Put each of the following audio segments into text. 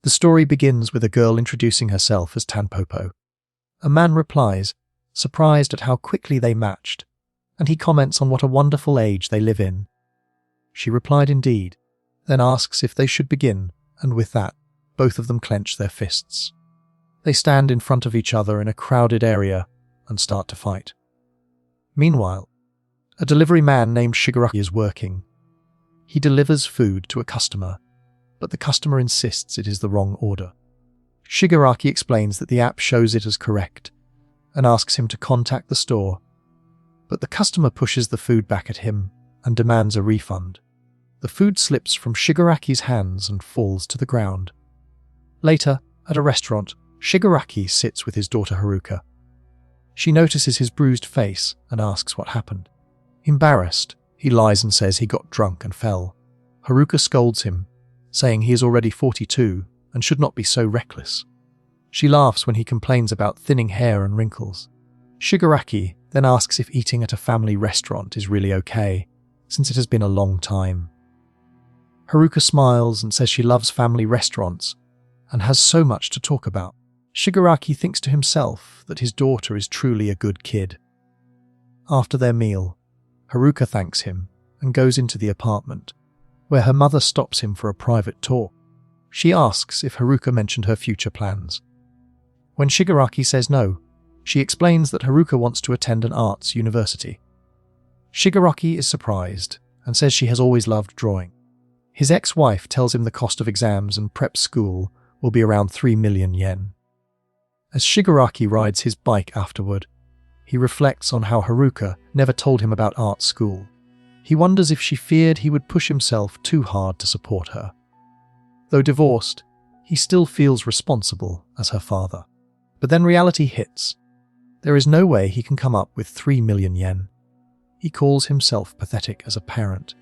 The story begins with a girl introducing herself as Tanpopo. A man replies, surprised at how quickly they matched, and he comments on what a wonderful age they live in. She replied indeed, then asks if they should begin, and with that, both of them clench their fists. They stand in front of each other in a crowded area and start to fight. Meanwhile, a delivery man named Shigaraki is working. He delivers food to a customer, but the customer insists it is the wrong order. Shigaraki explains that the app shows it as correct and asks him to contact the store, but the customer pushes the food back at him and demands a refund. The food slips from Shigaraki's hands and falls to the ground. Later, at a restaurant, Shigaraki sits with his daughter Haruka. She notices his bruised face and asks what happened. Embarrassed, he lies and says he got drunk and fell. Haruka scolds him, saying he is already 42 and should not be so reckless. She laughs when he complains about thinning hair and wrinkles. Shigaraki then asks if eating at a family restaurant is really okay, since it has been a long time. Haruka smiles and says she loves family restaurants and has so much to talk about. Shigaraki thinks to himself that his daughter is truly a good kid. After their meal, Haruka thanks him and goes into the apartment, where her mother stops him for a private talk. She asks if Haruka mentioned her future plans. When Shigaraki says no, she explains that Haruka wants to attend an arts university. Shigaraki is surprised and says she has always loved drawing. His ex-wife tells him the cost of exams and prep school will be around 3 million yen. As Shigaraki rides his bike afterward, he reflects on how Haruka never told him about art school. He wonders if she feared he would push himself too hard to support her. Though divorced, he still feels responsible as her father. But then reality hits. There is no way he can come up with 3 million yen. He calls himself pathetic as a parent.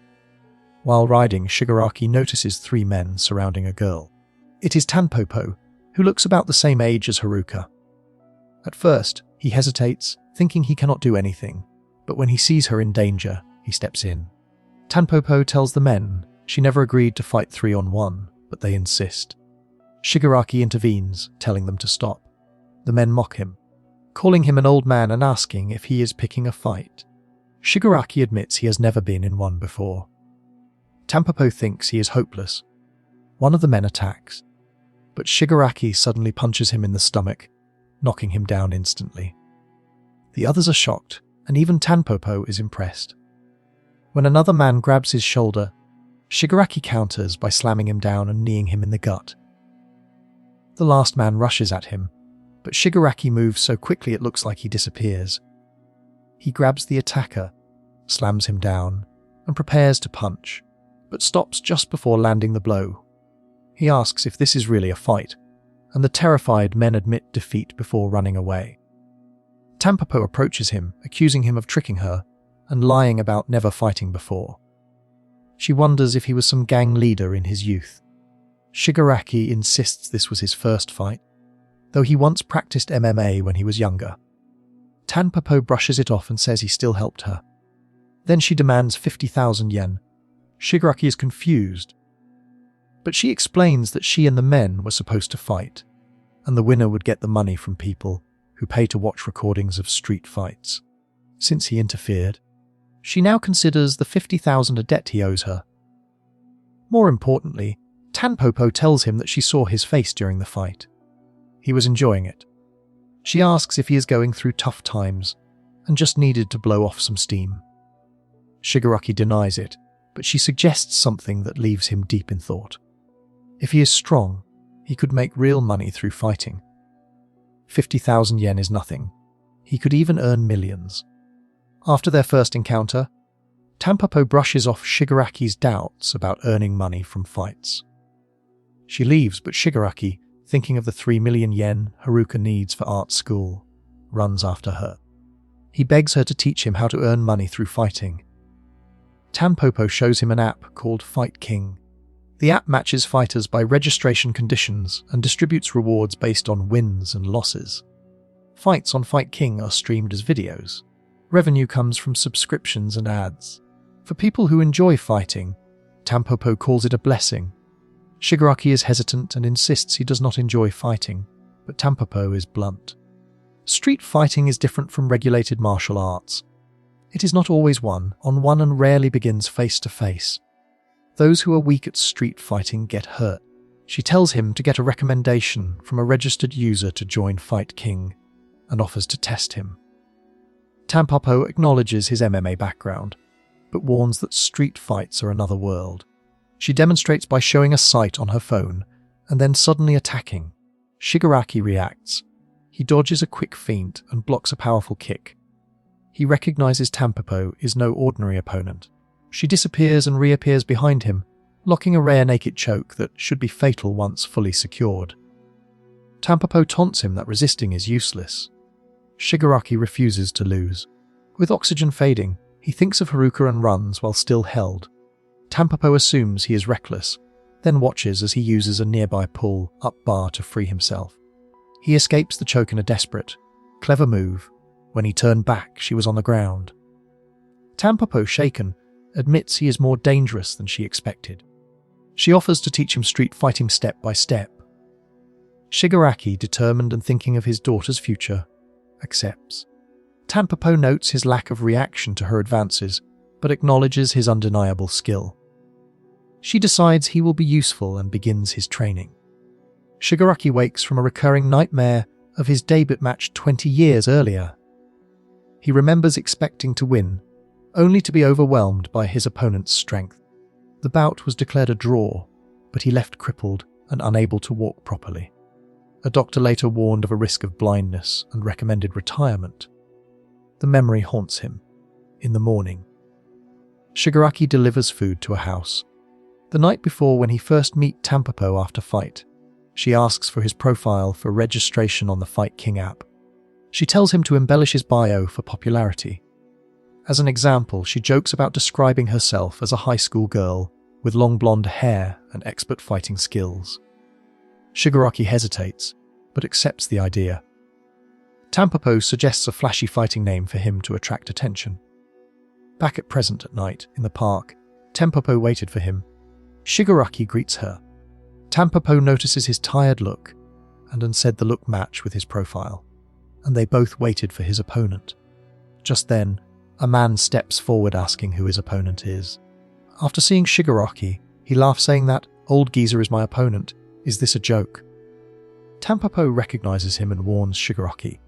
While riding, Shigaraki notices 3 men surrounding a girl. It is Tanpopo, who looks about the same age as Haruka. At first, he hesitates, thinking he cannot do anything, but when he sees her in danger, he steps in. Tanpopo tells the men she never agreed to fight 3-on-1, but they insist. Shigaraki intervenes, telling them to stop. The men mock him, calling him an old man and asking if he is picking a fight. Shigaraki admits he has never been in one before. Tanpopo thinks he is hopeless. One of the men attacks, but Shigaraki suddenly punches him in the stomach, knocking him down instantly. The others are shocked, and even Tanpopo is impressed. When another man grabs his shoulder, Shigaraki counters by slamming him down and kneeing him in the gut. The last man rushes at him, but Shigaraki moves so quickly it looks like he disappears. He grabs the attacker, slams him down, and prepares to punch, but stops just before landing the blow. He asks if this is really a fight, and the terrified men admit defeat before running away. Tanpopo approaches him, accusing him of tricking her and lying about never fighting before. She wonders if he was some gang leader in his youth. Shigaraki insists this was his first fight, though he once practiced MMA when he was younger. Tanpopo brushes it off and says he still helped her. Then she demands 50,000 yen. Shigaraki is confused, but she explains that she and the men were supposed to fight, and the winner would get the money from people who pay to watch recordings of street fights. Since he interfered, she now considers the 50,000 a debt he owes her. More importantly, Tanpopo tells him that she saw his face during the fight. He was enjoying it. She asks if he is going through tough times and just needed to blow off some steam. Shigaraki denies it, but she suggests something that leaves him deep in thought. If he is strong, he could make real money through fighting. 50,000 yen is nothing. He could even earn millions. After their first encounter, Tanpopo brushes off Shigaraki's doubts about earning money from fights. She leaves, but Shigaraki, thinking of the 3 million yen Haruka needs for art school, runs after her. He begs her to teach him how to earn money through fighting. Tanpopo shows him an app called Fight King. The app matches fighters by registration conditions and distributes rewards based on wins and losses. Fights on Fight King are streamed as videos. Revenue comes from subscriptions and ads. For people who enjoy fighting, Tanpopo calls it a blessing. Shigaraki is hesitant and insists he does not enjoy fighting, but Tampopo is blunt. Street fighting is different from regulated martial arts. It is not always one-on-one and rarely begins face-to-face. Those who are weak at street fighting get hurt. She tells him to get a recommendation from a registered user to join Fight King and offers to test him. Tampopo acknowledges his MMA background, but warns that street fights are another world. She demonstrates by showing a sight on her phone and then suddenly attacking. Shigaraki reacts. He dodges a quick feint and blocks a powerful kick. He recognizes Tampopo is no ordinary opponent. She disappears and reappears behind him, locking a rare naked choke that should be fatal once fully secured. Tampopo taunts him that resisting is useless. Shigaraki refuses to lose. With oxygen fading, he thinks of Haruka and runs while still held. Tampopo assumes he is reckless, then watches as he uses a nearby pull-up bar to free himself. He escapes the choke in a desperate, clever move. When he turned back, she was on the ground. Tampopo, shaken, admits he is more dangerous than she expected. She offers to teach him street fighting step by step. Shigaraki, determined and thinking of his daughter's future, accepts. Tampopo notes his lack of reaction to her advances, but acknowledges his undeniable skill. She decides he will be useful and begins his training. Shigaraki wakes from a recurring nightmare of his debut match 20 years earlier. He remembers expecting to win, only to be overwhelmed by his opponent's strength. The bout was declared a draw, but he left crippled and unable to walk properly. A doctor later warned of a risk of blindness and recommended retirement. The memory haunts him. In the morning, Shigaraki delivers food to a house. The night before, when he first meets Tampopo after fight, she asks for his profile for registration on the Fight King app. She tells him to embellish his bio for popularity. As an example, she jokes about describing herself as a high school girl with long blonde hair and expert fighting skills. Shigaraki hesitates, but accepts the idea. Tampopo suggests a flashy fighting name for him to attract attention. Back at present at night, in the park, Tampopo waited for him. Shigaraki greets her. Tampopo notices his tired look and said the look matched with his profile, and they both waited for his opponent. Just then, a man steps forward asking who his opponent is. After seeing Shigaraki, he laughs, saying that, "Old geezer is my opponent. Is this a joke?" Tampopo recognizes him and warns Shigaraki.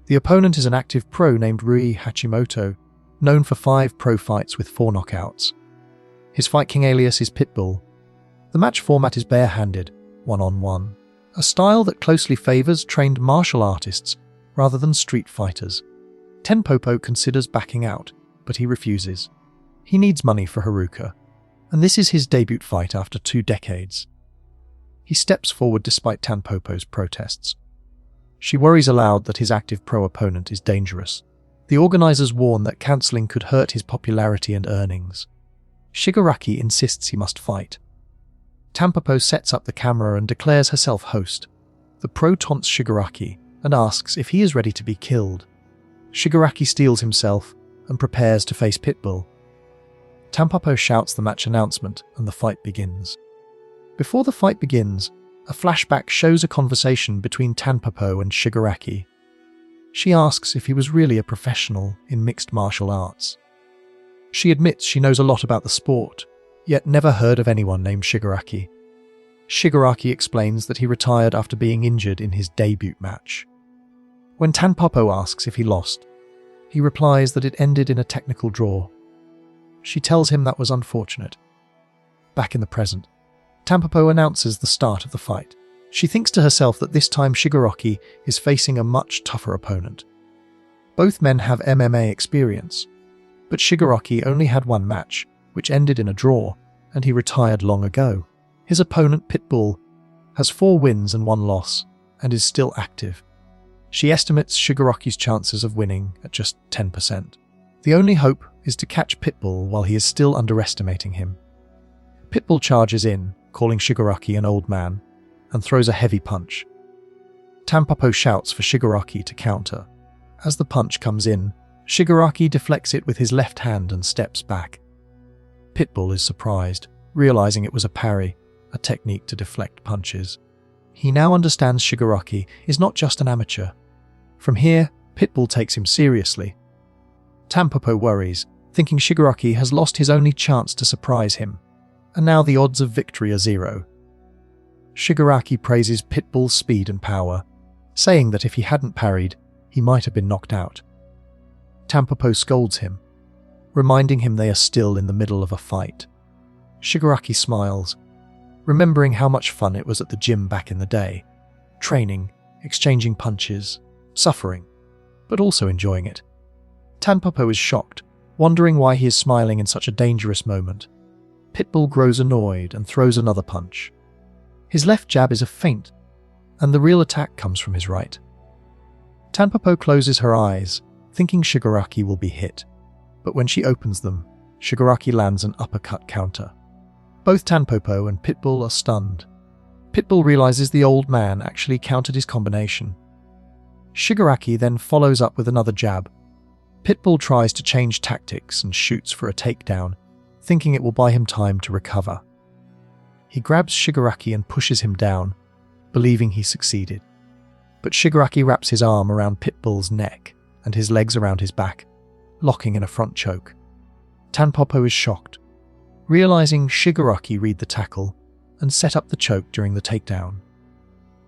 The opponent is an active pro named Rui Hachimoto, known for 5 pro fights with 4 knockouts. His Fight King alias is Pitbull. The match format is barehanded, one-on-one, a style that closely favors trained martial artists rather than street fighters. Tampopo considers backing out, but he refuses. He needs money for Haruka, and this is his debut fight after 2 decades. He steps forward despite Tampopo's protests. She worries aloud that his active pro opponent is dangerous. The organizers warn that cancelling could hurt his popularity and earnings. Shigaraki insists he must fight. Tampopo sets up the camera and declares herself host. The pro taunts Shigaraki and asks if he is ready to be killed. Shigaraki steels himself and prepares to face Pitbull. Tampopo shouts the match announcement and the fight begins. Before the fight begins, a flashback shows a conversation between Tampopo and Shigaraki. She asks if he was really a professional in mixed martial arts. She admits she knows a lot about the sport, yet never heard of anyone named Shigaraki. Shigaraki explains that he retired after being injured in his debut match. When Tampopo asks if he lost, he replies that it ended in a technical draw. She tells him that was unfortunate. Back in the present, Tampopo announces the start of the fight. She thinks to herself that this time Shigaraki is facing a much tougher opponent. Both men have MMA experience, but Shigaraki only had 1 match, which ended in a draw, and he retired long ago. His opponent, Pitbull, has 4 wins and 1 loss, and is still active. She estimates Shigaraki's chances of winning at just 10%. The only hope is to catch Pitbull while he is still underestimating him. Pitbull charges in, calling Shigaraki an old man, and throws a heavy punch. Tampopo shouts for Shigaraki to counter. As the punch comes in, Shigaraki deflects it with his left hand and steps back. Pitbull is surprised, realizing it was a parry, a technique to deflect punches. He now understands Shigaraki is not just an amateur. From here, Pitbull takes him seriously. Tampopo worries, thinking Shigaraki has lost his only chance to surprise him, and now the odds of victory are 0. Shigaraki praises Pitbull's speed and power, saying that if he hadn't parried, he might have been knocked out. Tampopo scolds him, reminding him they are still in the middle of a fight. Shigaraki smiles, remembering how much fun it was at the gym back in the day, training, exchanging punches, suffering, but also enjoying it. Tampopo is shocked, wondering why he is smiling in such a dangerous moment. Pitbull grows annoyed and throws another punch. His left jab is a feint, and the real attack comes from his right. Tampopo closes her eyes, thinking Shigaraki will be hit, but when she opens them, Shigaraki lands an uppercut counter. Both Tampopo and Pitbull are stunned. Pitbull realizes the old man actually countered his combination. Shigaraki then follows up with another jab. Pitbull tries to change tactics and shoots for a takedown, thinking it will buy him time to recover. He grabs Shigaraki and pushes him down, believing he succeeded. But Shigaraki wraps his arm around Pitbull's neck and his legs around his back, locking in a front choke. Tampopo is shocked, realizing Shigaraki read the tackle and set up the choke during the takedown.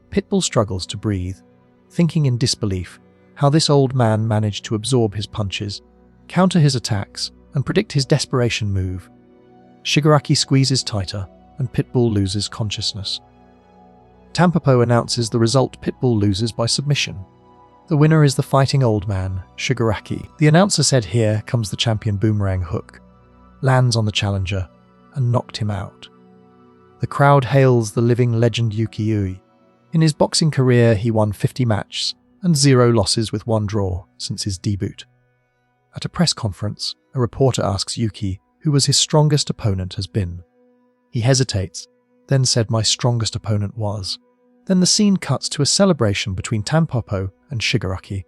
Pitbull struggles to breathe, thinking in disbelief how this old man managed to absorb his punches, counter his attacks, and predict his desperation move. Shigaraki squeezes tighter, and Pitbull loses consciousness. Tampopo announces the result: Pitbull loses by submission. The winner is the fighting old man, Shigaraki. The announcer said, "Here comes the champion." Boomerang hook lands on the challenger and knocked him out. The crowd hails the living legend Yuki. In his boxing career, he won 50 matches and 0 losses with 1 draw since his debut. At a press conference, a reporter asks Yuki who was his strongest opponent has been. He hesitates, then said, "My strongest opponent was." Then the scene cuts to a celebration between Tampopo and Shigaraki.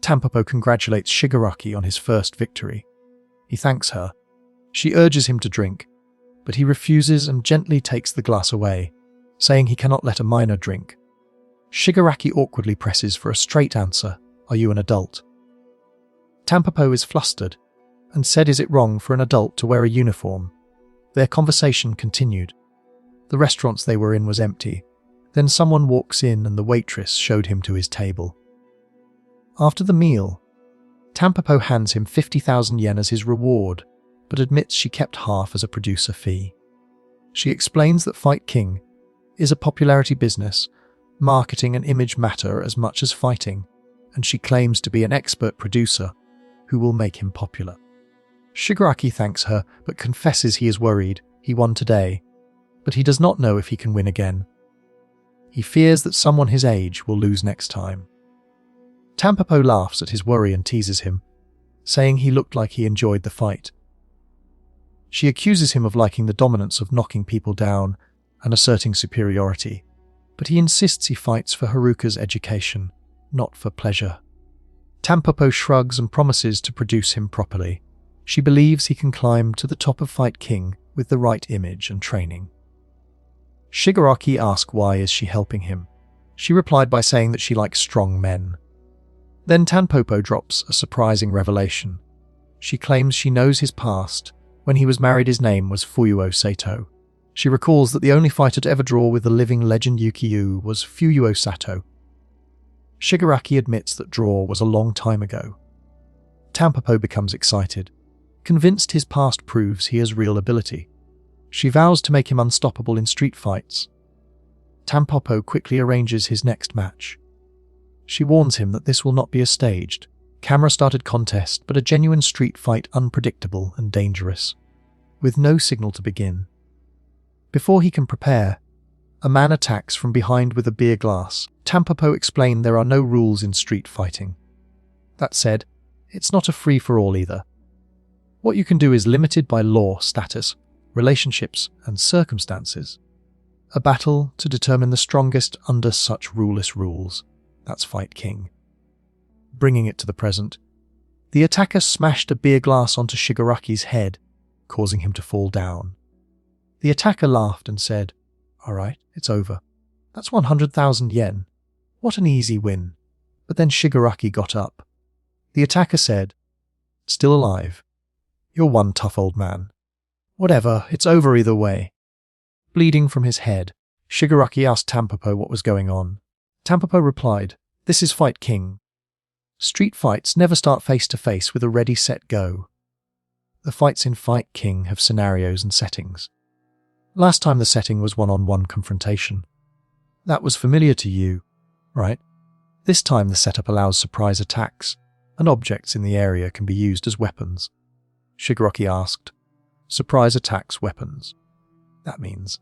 Tampopo congratulates Shigaraki on his first victory. He thanks her. She urges him to drink, but he refuses and gently takes the glass away, saying he cannot let a minor drink. Shigaraki awkwardly presses for a straight answer: "Are you an adult?" Tampopo is flustered and said, "Is it wrong for an adult to wear a uniform?" Their conversation continued. The restaurant they were in was empty. Then someone walks in and the waitress showed him to his table. After the meal, Tampopo hands him 50,000 yen as his reward, but admits she kept half as a producer fee. She explains that Fight King is a popularity business. Marketing and image matter as much as fighting, and she claims to be an expert producer who will make him popular. Shigaraki thanks her, but confesses he is worried. He won today, but he does not know if he can win again. He fears that someone his age will lose next time. Tampopo laughs at his worry and teases him, saying he looked like he enjoyed the fight. She accuses him of liking the dominance of knocking people down and asserting superiority, but he insists he fights for Haruka's education, not for pleasure. Tampopo shrugs and promises to produce him properly. She believes he can climb to the top of Fight King with the right image and training. Shigaraki asks why is she helping him. She replied by saying that she likes strong men. Then Tampopo drops a surprising revelation. She claims she knows his past. When he was married, his name was Fuyuo Sato. She recalls that the only fighter to ever draw with the living legend Yuki was Fuyuo Sato. Shigaraki admits that draw was a long time ago. Tampopo becomes excited, convinced his past proves he has real ability. She vows to make him unstoppable in street fights. Tampopo quickly arranges his next match. She warns him that this will not be a staged, camera-started contest, but a genuine street fight, unpredictable and dangerous, with no signal to begin. Before he can prepare, a man attacks from behind with a beer glass. Tampopo explained there are no rules in street fighting. That said, it's not a free-for-all either. What you can do is limited by law, status, relationships, and circumstances. A battle to determine the strongest under such ruleless rules. That's Fight King. Bringing it to the present, the attacker smashed a beer glass onto Shigaraki's head, causing him to fall down. The attacker laughed and said, All right, it's over. That's 100,000 yen. What an easy win. But then Shigaraki got up. The attacker said, "Still alive. You're one tough old man. Whatever, it's over either way." Bleeding from his head, Shigaraki asked Tampopo what was going on. Tampopo replied, "This is Fight King. Street fights never start face to face with a ready, set, go. The fights in Fight King have scenarios and settings. Last time the setting was one-on-one confrontation. That was familiar to you, right? This time the setup allows surprise attacks, and objects in the area can be used as weapons." Shigaraki asked, "Surprise attacks weapons?" That means,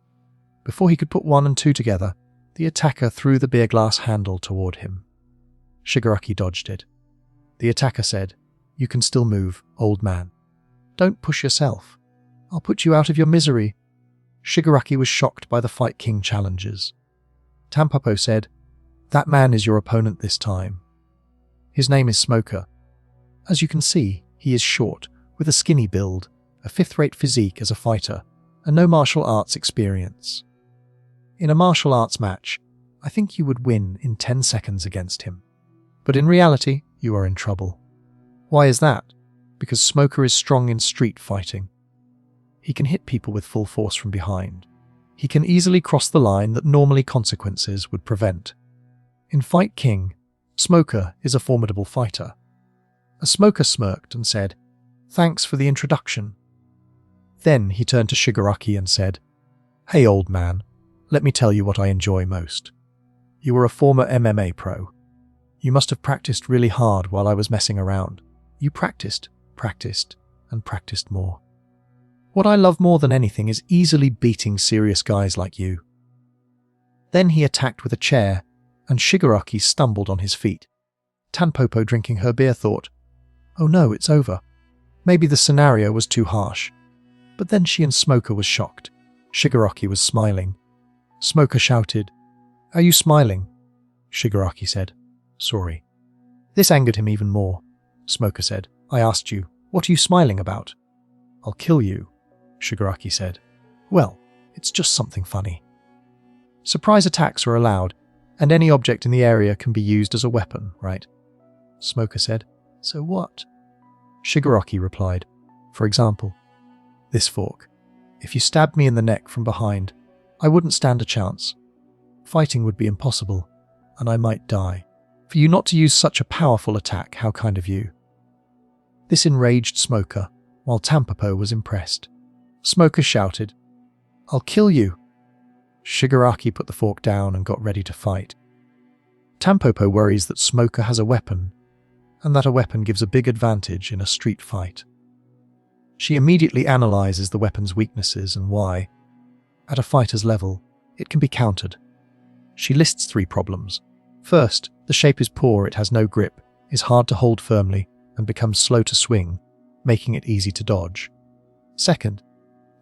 before he could put 1 and 2 together, the attacker threw the beer glass handle toward him. Shigaraki dodged it. The attacker said, "You can still move, old man. Don't push yourself. I'll put you out of your misery." Shigaraki was shocked by the Fight King challenges. Tampopo said, "That man is your opponent this time. His name is Smoker. As you can see, he is short, with a skinny build, a fifth-rate physique as a fighter, and no martial arts experience. In a martial arts match, I think you would win in 10 seconds against him. But in reality, you are in trouble. Why is that? Because Smoker is strong in street fighting. He can hit people with full force from behind. He can easily cross the line that normally consequences would prevent. In Fight King, Smoker is a formidable fighter." A Smoker smirked and said, "Thanks for the introduction." Then he turned to Shigaraki and said, "Hey old man, let me tell you what I enjoy most. You were a former MMA pro. You must have practiced really hard while I was messing around. You practiced, and practiced more. What I love more than anything is easily beating serious guys like you." Then he attacked with a chair, and Shigaraki stumbled on his feet. Tampopo, drinking her beer, thought, "Oh no, it's over. Maybe the scenario was too harsh." But then she and Smoker was shocked. Shigaraki was smiling. Smoker shouted, "Are you smiling?" Shigaraki said, "Sorry." This angered him even more. Smoker said, "I asked you, what are you smiling about?" "I'll kill you," Shigaraki said. "Well, it's just something funny." Surprise attacks are allowed, and any object in the area can be used as a weapon, right? Smoker said, "So what?" Shigaraki replied, "For example, this fork. If you stabbed me in the neck from behind, I wouldn't stand a chance. Fighting would be impossible, and I might die. For you not to use such a powerful attack, how kind of you." This enraged Smoker, while Tampopo was impressed. Smoker shouted, "I'll kill you." Shigaraki put the fork down and got ready to fight. Tampopo worries that Smoker has a weapon, and that a weapon gives a big advantage in a street fight. She immediately analyzes the weapon's weaknesses and why. At a fighter's level, it can be countered. She lists 3 problems. First, the shape is poor, it has no grip, is hard to hold firmly, and becomes slow to swing, making it easy to dodge. Second,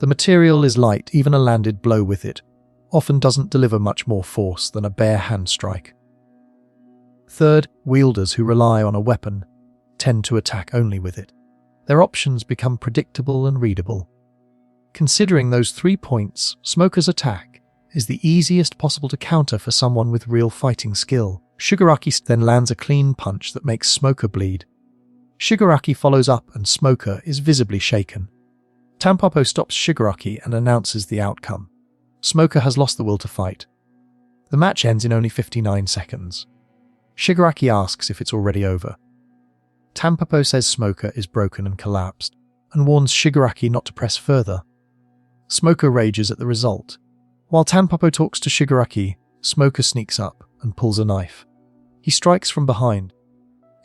the material is light, even a landed blow with it often doesn't deliver much more force than a bare hand strike. Third, wielders who rely on a weapon tend to attack only with it. Their options become predictable and readable. Considering those 3 points, Smoker's attack is the easiest possible to counter for someone with real fighting skill. Shigaraki then lands a clean punch that makes Smoker bleed. Shigaraki follows up and Smoker is visibly shaken. Tampopo stops Shigaraki and announces the outcome. Smoker has lost the will to fight. The match ends in only 59 seconds. Shigaraki asks if it's already over. Tampopo says Smoker is broken and collapsed, and warns Shigaraki not to press further. Smoker rages at the result. While Tampopo talks to Shigaraki, Smoker sneaks up and pulls a knife. He strikes from behind,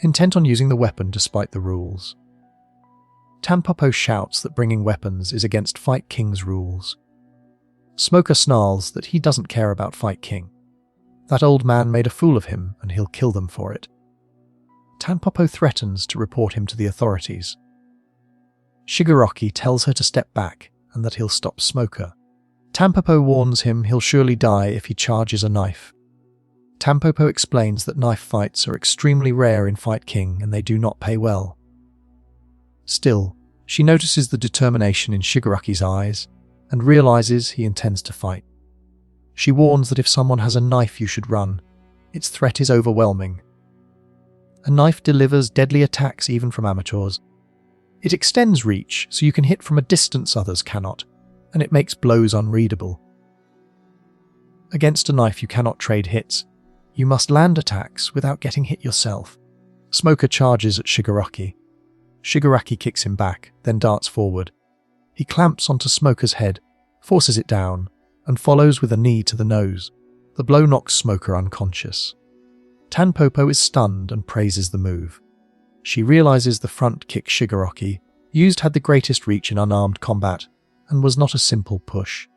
intent on using the weapon despite the rules. Tampopo shouts that bringing weapons is against Fight King's rules. Smoker snarls that he doesn't care about Fight King. That old man made a fool of him and he'll kill them for it. Tampopo threatens to report him to the authorities. Shigaraki tells her to step back and that he'll stop Smoker. Tampopo warns him he'll surely die if he charges a knife. Tampopo explains that knife fights are extremely rare in Fight King and they do not pay well. Still, she notices the determination in Shigaraki's eyes and realizes he intends to fight. She warns that if someone has a knife, you should run. Its threat is overwhelming. A knife delivers deadly attacks even from amateurs. It extends reach so you can hit from a distance others cannot, and it makes blows unreadable. Against a knife you cannot trade hits. You must land attacks without getting hit yourself. Smoker charges at Shigaraki. Shigaraki kicks him back, then darts forward. He clamps onto Smoker's head, forces it down, and follows with a knee to the nose. The blow knocks Smoker unconscious. Tanpopo is stunned and praises the move. She realizes the front kick Shigaraki used had the greatest reach in unarmed combat and was not a simple push.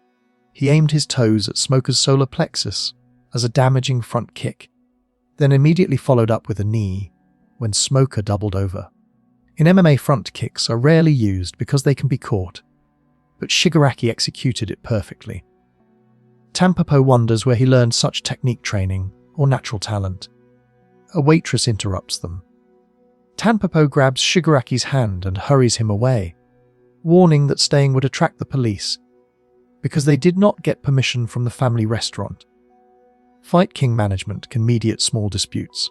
He aimed his toes at Smoker's solar plexus as a damaging front kick, then immediately followed up with a knee when Smoker doubled over. In MMA, front kicks are rarely used because they can be caught, but Shigaraki executed it perfectly. Tanpopo wonders where he learned such technique training or natural talent. A waitress interrupts them. Tanpopo grabs Shigaraki's hand and hurries him away, warning that staying would attract the police because they did not get permission from the family restaurant. Fight King management can mediate small disputes,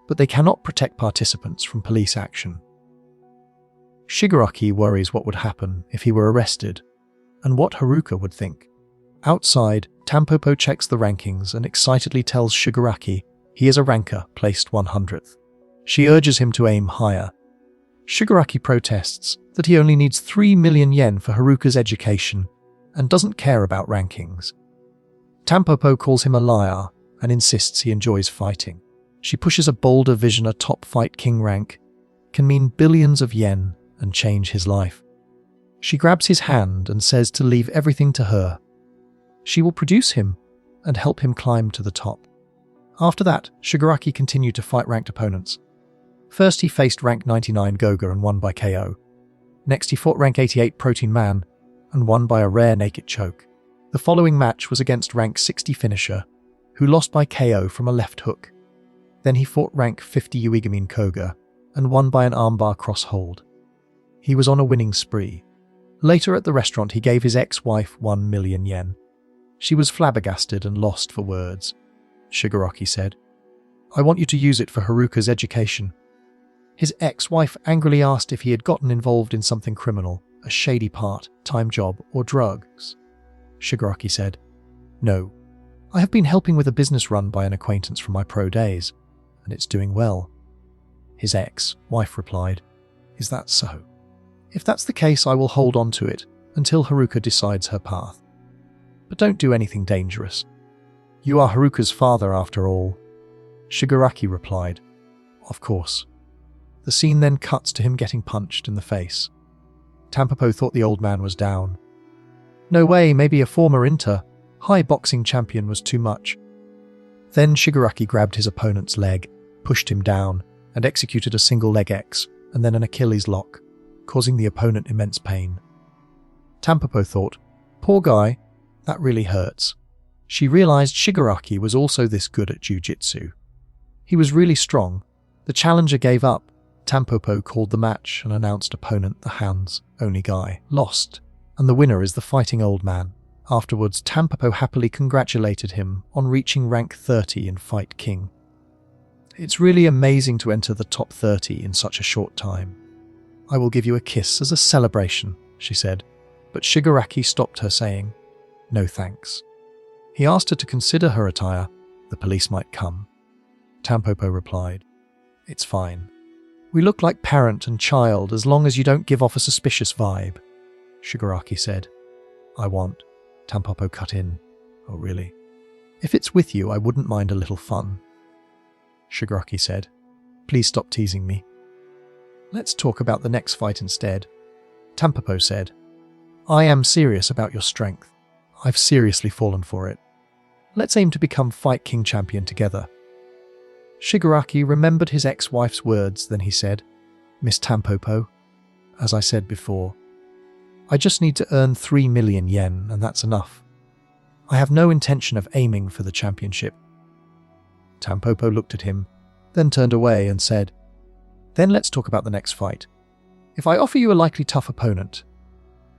but they cannot protect participants from police action. Shigaraki worries what would happen if he were arrested and what Haruka would think. Outside, Tanpopo checks the rankings and excitedly tells Shigaraki he is a ranker placed 100th. She urges him to aim higher. Shigaraki protests that he only needs 3 million yen for Haruka's education and doesn't care about rankings. Tanpopo calls him a liar and insists he enjoys fighting. She pushes a bolder vision a top Fight King rank can mean billions of yen and change his life. She grabs his hand and says to leave everything to her. She will produce him and help him climb to the top. After that, Shigaraki continued to fight ranked opponents. First he faced rank 99 Goga and won by KO. Next he fought rank 88 Protein Man and won by a rare naked choke. The following match was against rank 60 Finisher, who lost by KO from a left hook. Then he fought rank 50 Uegamin Koga and won by an armbar cross hold. He was on a winning spree. Later at the restaurant he gave his ex-wife 1 million yen. She was flabbergasted and lost for words. Shigaraki said, "I want you to use it for Haruka's education." His ex-wife angrily asked if he had gotten involved in something criminal, a shady part-time job or drugs. Shigaraki said, "No, I have been helping with a business run by an acquaintance from my pro days, and it's doing well." His ex-wife replied, "Is that so? If that's the case, I will hold on to it until Haruka decides her path. But don't do anything dangerous. You are Haruka's father after all." Shigaraki replied, "Of course." The scene then cuts to him getting punched in the face. Tanpopo thought the old man was down. No way, maybe a former high boxing champion was too much. Then Shigaraki grabbed his opponent's leg, pushed him down, and executed a single leg X and then an Achilles lock, causing the opponent immense pain. Tanpopo thought, "Poor guy, that really hurts." She realized Shigaraki was also this good at jiu-jitsu. He was really strong. The challenger gave up. Tanpopo called the match and announced opponent the hands-only guy lost, and the winner is the fighting old man. Afterwards, Tanpopo happily congratulated him on reaching rank 30 in Fight King. "It's really amazing to enter the top 30 in such a short time. I will give you a kiss as a celebration," she said, but Shigaraki stopped her saying, "No thanks." He asked her to consider her attire. The police might come. Tanpopo replied, "It's fine. We look like parent and child as long as you don't give off a suspicious vibe." Shigaraki said, "I won't." Tanpopo cut in, "Oh really? If it's with you, I wouldn't mind a little fun." Shigaraki said, "Please stop teasing me. Let's talk about the next fight instead." Tanpopo said, "I am serious about your strength. I've seriously fallen for it. Let's aim to become Fight King champion together." Shigaraki remembered his ex-wife's words, then he said, "Miss Tanpopo, as I said before, I just need to earn 3 million yen and that's enough. I have no intention of aiming for the championship." Tanpopo looked at him, then turned away and said, "Then let's talk about the next fight. If I offer you a likely tough opponent."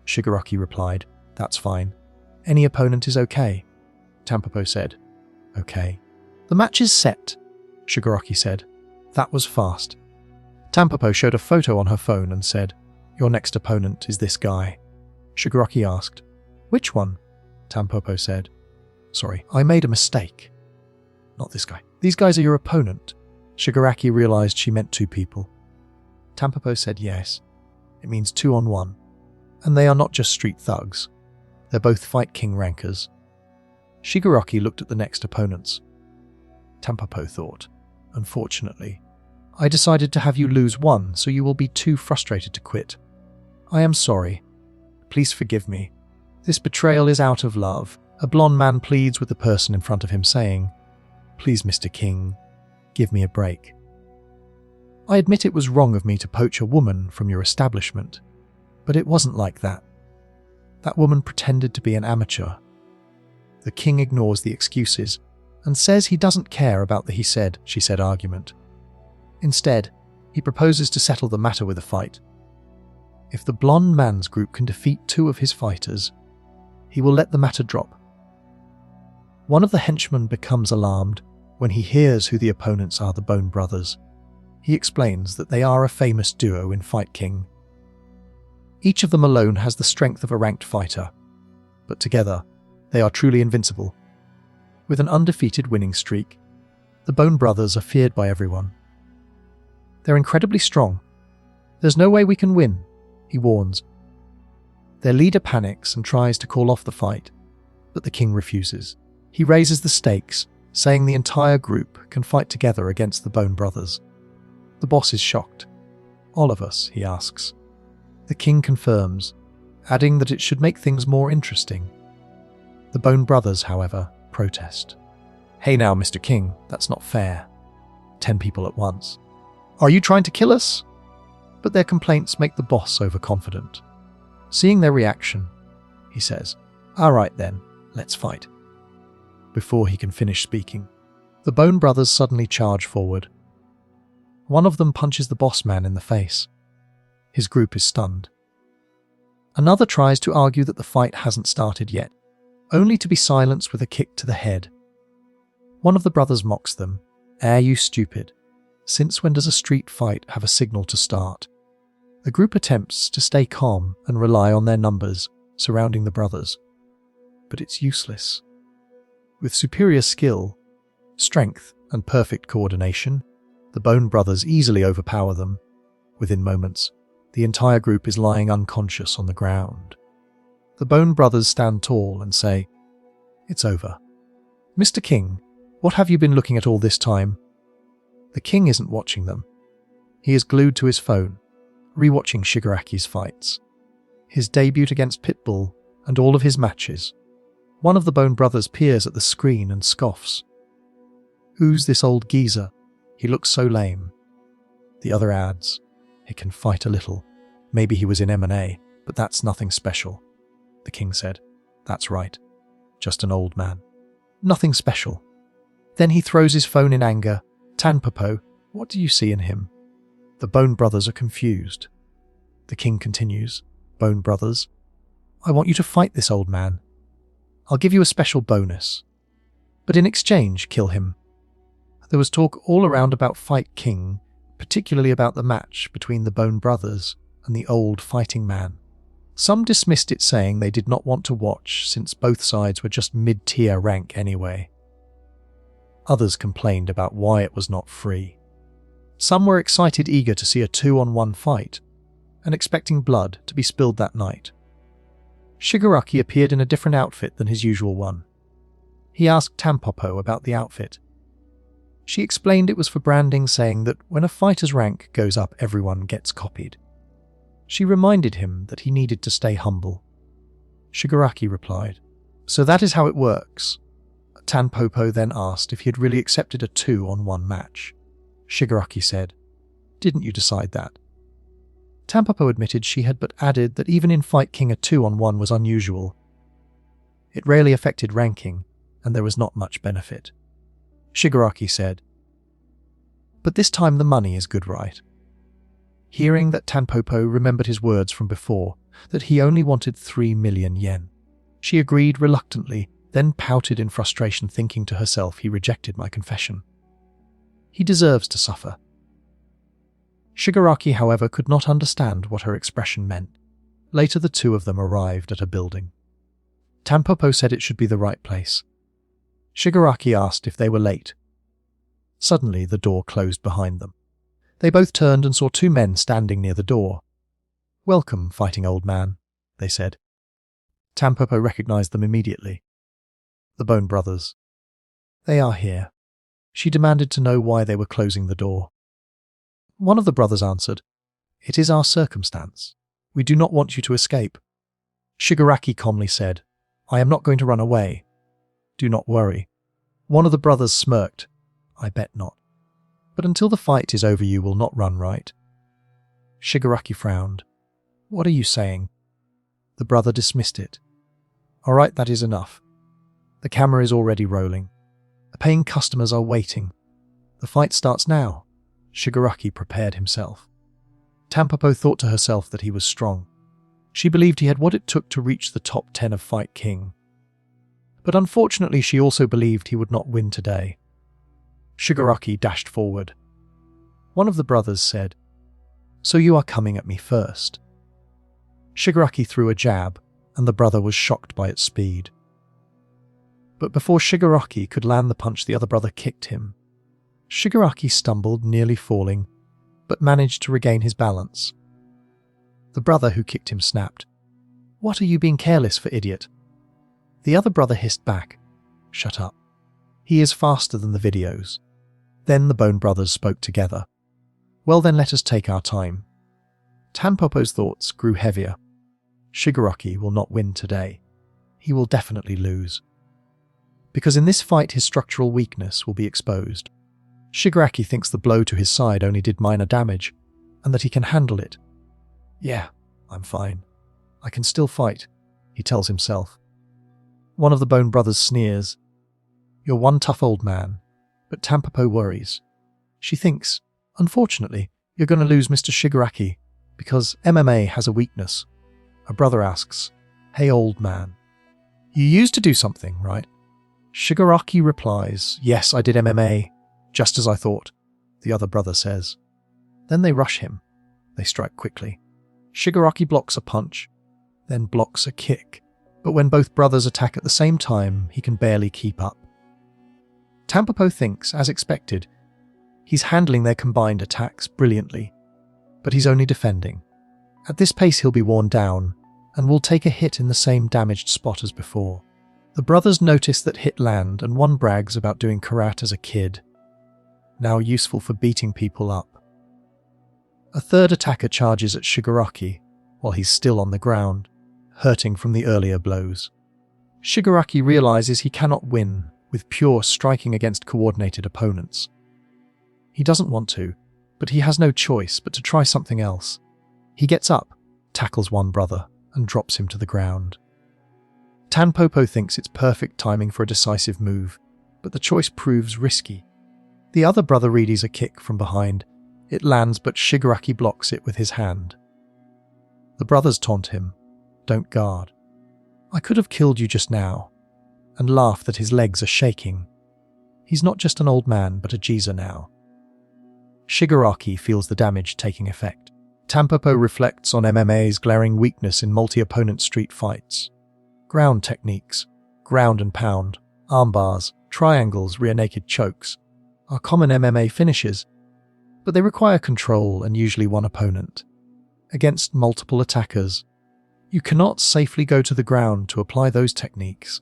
Shigaraki replied, "That's fine. Any opponent is okay." Tampopo said. Okay. The match is set, Shigaraki said. That was fast. Tampopo showed a photo on her phone and said, Your next opponent is this guy. Shigaraki asked, Which one? Tampopo said, Sorry, I made a mistake. Not this guy. These guys are your opponent. Shigaraki realized she meant two people. Tampopo said yes. It means 2-on-1. And they are not just street thugs. They're both Fight King rankers. Shigaraki looked at the next opponents. Tampopo thought, Unfortunately, I decided to have you lose one, so you will be too frustrated to quit. I am sorry. Please forgive me. This betrayal is out of love. A blonde man pleads with the person in front of him, saying, Please, Mr. King, give me a break. I admit it was wrong of me to poach a woman from your establishment, but it wasn't like that. That woman pretended to be an amateur. The king ignores the excuses and says he doesn't care about the he said, she said argument. Instead, he proposes to settle the matter with a fight. If the blonde man's group can defeat two of his fighters, he will let the matter drop. One of the henchmen becomes alarmed when he hears who the opponents are, the Bone Brothers. He explains that they are a famous duo in Fight King. Each of them alone has the strength of a ranked fighter, but together they are truly invincible. With an undefeated winning streak, the Bone Brothers are feared by everyone. They're incredibly strong. There's no way we can win, he warns. Their leader panics and tries to call off the fight, but the king refuses. He raises the stakes, saying the entire group can fight together against the Bone Brothers. The boss is shocked. All of us, he asks. The king confirms, adding that it should make things more interesting. The Bone Brothers, however, protest. Hey now, Mr. King, that's not fair. 10 people at once. Are you trying to kill us? But their complaints make the boss overconfident. Seeing their reaction, he says, All right then, let's fight. Before he can finish speaking, the Bone Brothers suddenly charge forward. One of them punches the boss man in the face. His group is stunned. Another tries to argue that the fight hasn't started yet, only to be silenced with a kick to the head. One of the brothers mocks them. You stupid. Since when does a street fight have a signal to start? The group attempts to stay calm and rely on their numbers surrounding the brothers. But it's useless. With superior skill, strength, and perfect coordination, the Bone Brothers easily overpower them. Within moments, the entire group is lying unconscious on the ground. The Bone Brothers stand tall and say, It's over. Mr. King, what have you been looking at all this time? The king isn't watching them. He is glued to his phone, rewatching Shigaraki's fights. His debut against Pitbull and all of his matches. One of the Bone Brothers peers at the screen and scoffs. Who's this old geezer? He looks so lame. The other adds, He can fight a little. Maybe he was in M&A, but that's nothing special. The king said, That's right. Just an old man. Nothing special. Then he throws his phone in anger. Tampopo, what do you see in him? The Bone Brothers are confused. The king continues, Bone Brothers, I want you to fight this old man. I'll give you a special bonus. But in exchange, kill him. There was talk all around about Fight King, particularly about the match between the Bone Brothers and the old fighting man. Some dismissed it, saying they did not want to watch since both sides were just mid-tier rank anyway. Others complained about why it was not free. Some were excited, eager to see a 2-on-1 fight, and expecting blood to be spilled that night. Shigaraki appeared in a different outfit than his usual one. He asked Tampopo about the outfit. She explained it was for branding, saying that when a fighter's rank goes up, everyone gets copied. She reminded him that he needed to stay humble. Shigaraki replied, So that is how it works. Tampopo then asked if he had really accepted a 2-on-1 match. Shigaraki said, Didn't you decide that? Tampopo admitted she had, but added that even in Fight King a 2-on-1 was unusual. It rarely affected ranking, and there was not much benefit. Shigaraki said, But this time the money is good, right? Hearing that Tampopo remembered his words from before, that he only wanted 3 million yen, she agreed reluctantly, then pouted in frustration, thinking to herself, he rejected my confession. He deserves to suffer. Shigaraki, however, could not understand what her expression meant. Later, the two of them arrived at a building. Tanpopo said it should be the right place. Shigaraki asked if they were late. Suddenly, the door closed behind them. They both turned and saw two men standing near the door. "Welcome, fighting old man," they said. Tanpopo recognized them immediately. The Bone Brothers. "They are here." She demanded to know why they were closing the door. One of the brothers answered, "It is our circumstance. We do not want you to escape." Shigaraki calmly said, "I am not going to run away. Do not worry." One of the brothers smirked, "I bet not. But until the fight is over, you will not run, right?" Shigaraki frowned. "What are you saying?" The brother dismissed it. "All right, that is enough. The camera is already rolling. The paying customers are waiting. The fight starts now." Shigaraki prepared himself. Tanpopo thought to herself that he was strong. She believed he had what it took to reach the top 10 of Fight King. But unfortunately, she also believed he would not win today. Shigaraki dashed forward. One of the brothers said, "So you are coming at me first." Shigaraki threw a jab, and the brother was shocked by its speed. But before Shigaraki could land the punch, the other brother kicked him. Shigaraki stumbled, nearly falling, but managed to regain his balance. The brother who kicked him snapped, "What are you being careless for, idiot?" The other brother hissed back, "Shut up. He is faster than the videos." Then the Bone Brothers spoke together. "Well then, let us take our time." Tanpopo's thoughts grew heavier. Shigaraki will not win today. He will definitely lose. Because in this fight his structural weakness will be exposed. Shigaraki thinks the blow to his side only did minor damage, and that he can handle it. "Yeah, I'm fine. I can still fight," he tells himself. One of the Bone Brothers sneers, "You're one tough old man," but Tanpopo worries. She thinks, "Unfortunately, you're going to lose Mr. Shigaraki, because MMA has a weakness." A brother asks, "Hey old man, you used to do something, right?" Shigaraki replies, "Yes, I did MMA, just as I thought," the other brother says. Then they rush him. They strike quickly. Shigaraki blocks a punch, then blocks a kick, but when both brothers attack at the same time, he can barely keep up. Tanpopo thinks, as expected, he's handling their combined attacks brilliantly, but he's only defending. At this pace he'll be worn down, and will take a hit in the same damaged spot as before. The brothers notice that hit land, and one brags about doing karate as a kid, now useful for beating people up. A third attacker charges at Shigaraki while he's still on the ground, hurting from the earlier blows. Shigaraki realizes he cannot win with pure striking against coordinated opponents. He doesn't want to, but he has no choice but to try something else. He gets up, tackles one brother, and drops him to the ground. Tanpopo thinks it's perfect timing for a decisive move, but the choice proves risky. The other brother readies a kick from behind. It lands, but Shigaraki blocks it with his hand. The brothers taunt him, "Don't guard. I could have killed you just now," and laugh that his legs are shaking. He's not just an old man, but a geezer now. Shigaraki feels the damage taking effect. Tanpopo reflects on MMA's glaring weakness in multi-opponent street fights. Ground techniques, ground and pound, armbars, triangles, rear naked chokes are common MMA finishes, but they require control and usually one opponent. Against multiple attackers, you cannot safely go to the ground to apply those techniques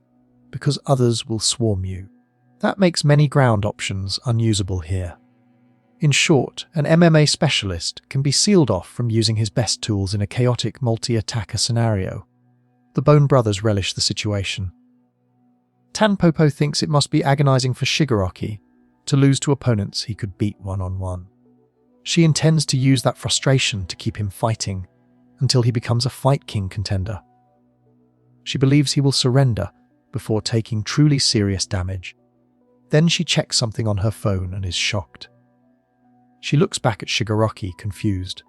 because others will swarm you. That makes many ground options unusable here. In short, an MMA specialist can be sealed off from using his best tools in a chaotic multi-attacker scenario. The Bone Brothers relish the situation. Tanpopo thinks it must be agonizing for Shigaraki to lose to opponents he could beat one-on-one. She intends to use that frustration to keep him fighting until he becomes a Fight King contender. She believes he will surrender before taking truly serious damage. Then she checks something on her phone and is shocked. She looks back at Shigaraki, confused.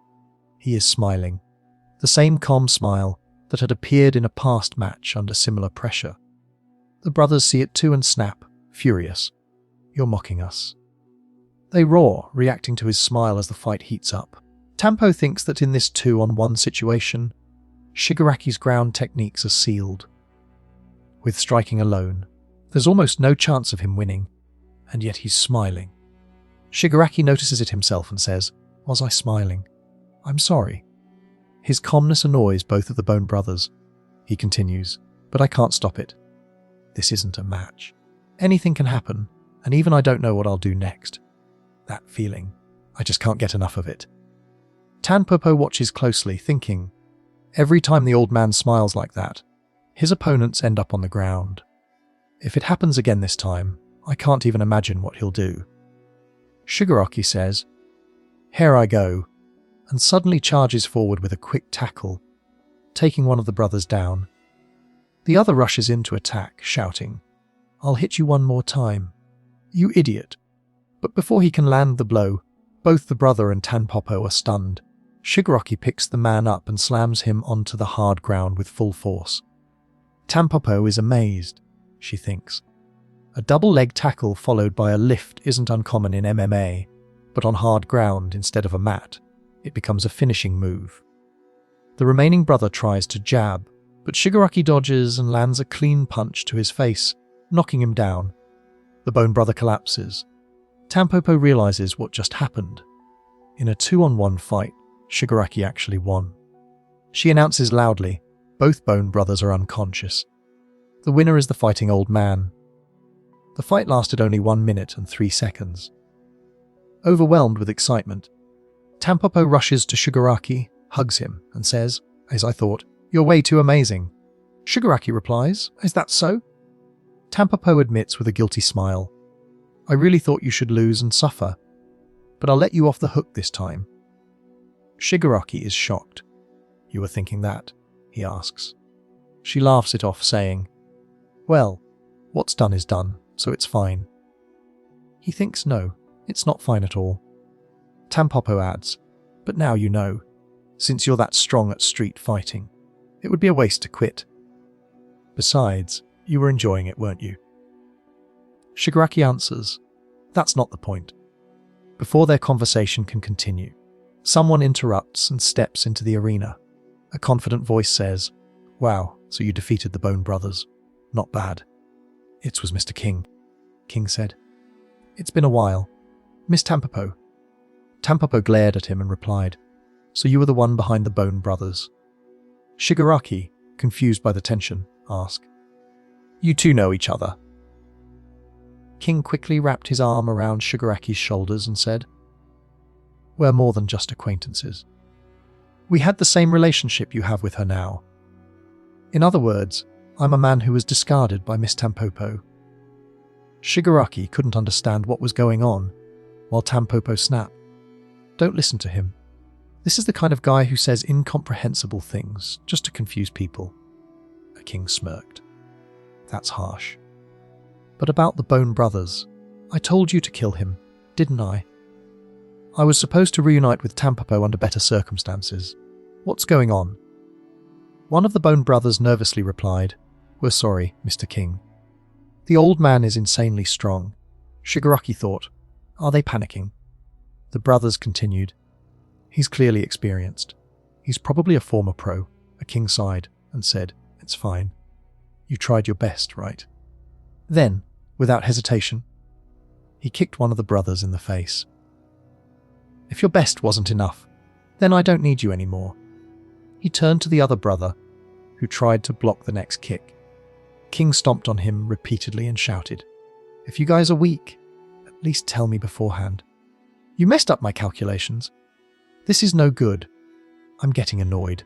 He is smiling, the same calm smile that had appeared in a past match under similar pressure. The brothers see it too and snap, furious. "You're mocking us." They roar, reacting to his smile as the fight heats up. Tampo thinks that in this 2-on-1 situation, Shigaraki's ground techniques are sealed. With striking alone, there's almost no chance of him winning, and yet he's smiling. Shigaraki notices it himself and says, "Was I smiling? I'm sorry." His calmness annoys both of the Bone brothers. He continues, "But I can't stop it. This isn't a match. Anything can happen, and even I don't know what I'll do next. That feeling, I just can't get enough of it." Tanpopo watches closely, thinking, every time the old man smiles like that, his opponents end up on the ground. If it happens again this time, I can't even imagine what he'll do. Shigaraki says, "Here I go," and suddenly charges forward with a quick tackle, taking one of the brothers down. The other rushes in to attack, shouting, "I'll hit you one more time. You idiot." But before he can land the blow, both the brother and Tanpopo are stunned. Shigaraki picks the man up and slams him onto the hard ground with full force. Tanpopo is amazed, she thinks. A double leg tackle followed by a lift isn't uncommon in MMA, but on hard ground instead of a mat, it becomes a finishing move. The remaining brother tries to jab, but Shigaraki dodges and lands a clean punch to his face, knocking him down. The Bone brother collapses. Tanpopo realizes what just happened. In a 2-on-1 fight, Shigaraki actually won. She announces loudly, both Bone brothers are unconscious. The winner is the fighting old man. The fight lasted only 1 minute and 3 seconds. Overwhelmed with excitement, Tanpopo rushes to Shigaraki, hugs him, and says, "As I thought, you're way too amazing." Shigaraki replies, "Is that so?" Tanpopo admits with a guilty smile, "I really thought you should lose and suffer, but I'll let you off the hook this time." Shigaraki is shocked. "You were thinking that?" he asks. She laughs it off, saying, "Well, what's done is done, so it's fine." He thinks no, it's not fine at all. Tanpopo adds, "But now you know, since you're that strong at street fighting, it would be a waste to quit. Besides, you were enjoying it, weren't you?" Shigaraki answers, "That's not the point." Before their conversation can continue, someone interrupts and steps into the arena. A confident voice says, "Wow, so you defeated the Bone brothers. Not bad." "It was Mr. King," King said. "It's been a while. Miss Tanpopo." Tanpopo glared at him and replied, "So you were the one behind the Bone brothers?" Shigaraki, confused by the tension, asked, "You two know each other?" King quickly wrapped his arm around Shigaraki's shoulders and said, "We're more than just acquaintances. We had the same relationship you have with her now. In other words, I'm a man who was discarded by Miss Tanpopo." Shigaraki couldn't understand what was going on, while Tanpopo snapped, "Don't listen to him. This is the kind of guy who says incomprehensible things just to confuse people." A King smirked. "That's harsh. But about the Bone brothers, I told you to kill him, didn't I? I was supposed to reunite with Tanpopo under better circumstances. What's going on?" One of the Bone brothers nervously replied, "We're sorry, Mr. King. The old man is insanely strong." Shigaraki thought, "Are they panicking?" The brothers continued, "He's clearly experienced. He's probably a former pro." A King sighed and said, "It's fine. You tried your best, right?" Then, without hesitation, he kicked one of the brothers in the face. "If your best wasn't enough, then I don't need you anymore." He turned to the other brother, who tried to block the next kick. King stomped on him repeatedly and shouted, "If you guys are weak, at least tell me beforehand. You messed up my calculations. This is no good. I'm getting annoyed."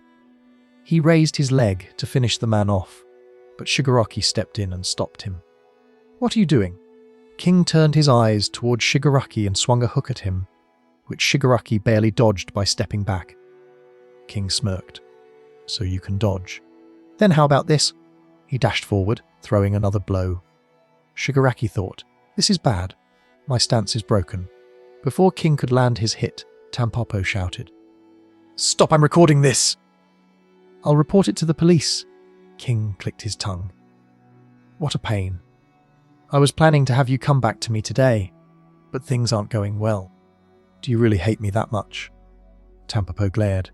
He raised his leg to finish the man off, but Shigaraki stepped in and stopped him. "What are you doing?" King turned his eyes towards Shigaraki and swung a hook at him, which Shigaraki barely dodged by stepping back. King smirked. "So you can dodge. Then how about this?" He dashed forward, throwing another blow. Shigaraki thought, "This is bad. My stance is broken." Before King could land his hit, Tanpopo shouted, "Stop, I'm recording this!" "I'll report it to the police." King clicked his tongue. What a pain. I was planning to have you come back to me today, but things aren't going well. Do you really hate me that much? Tampopo glared.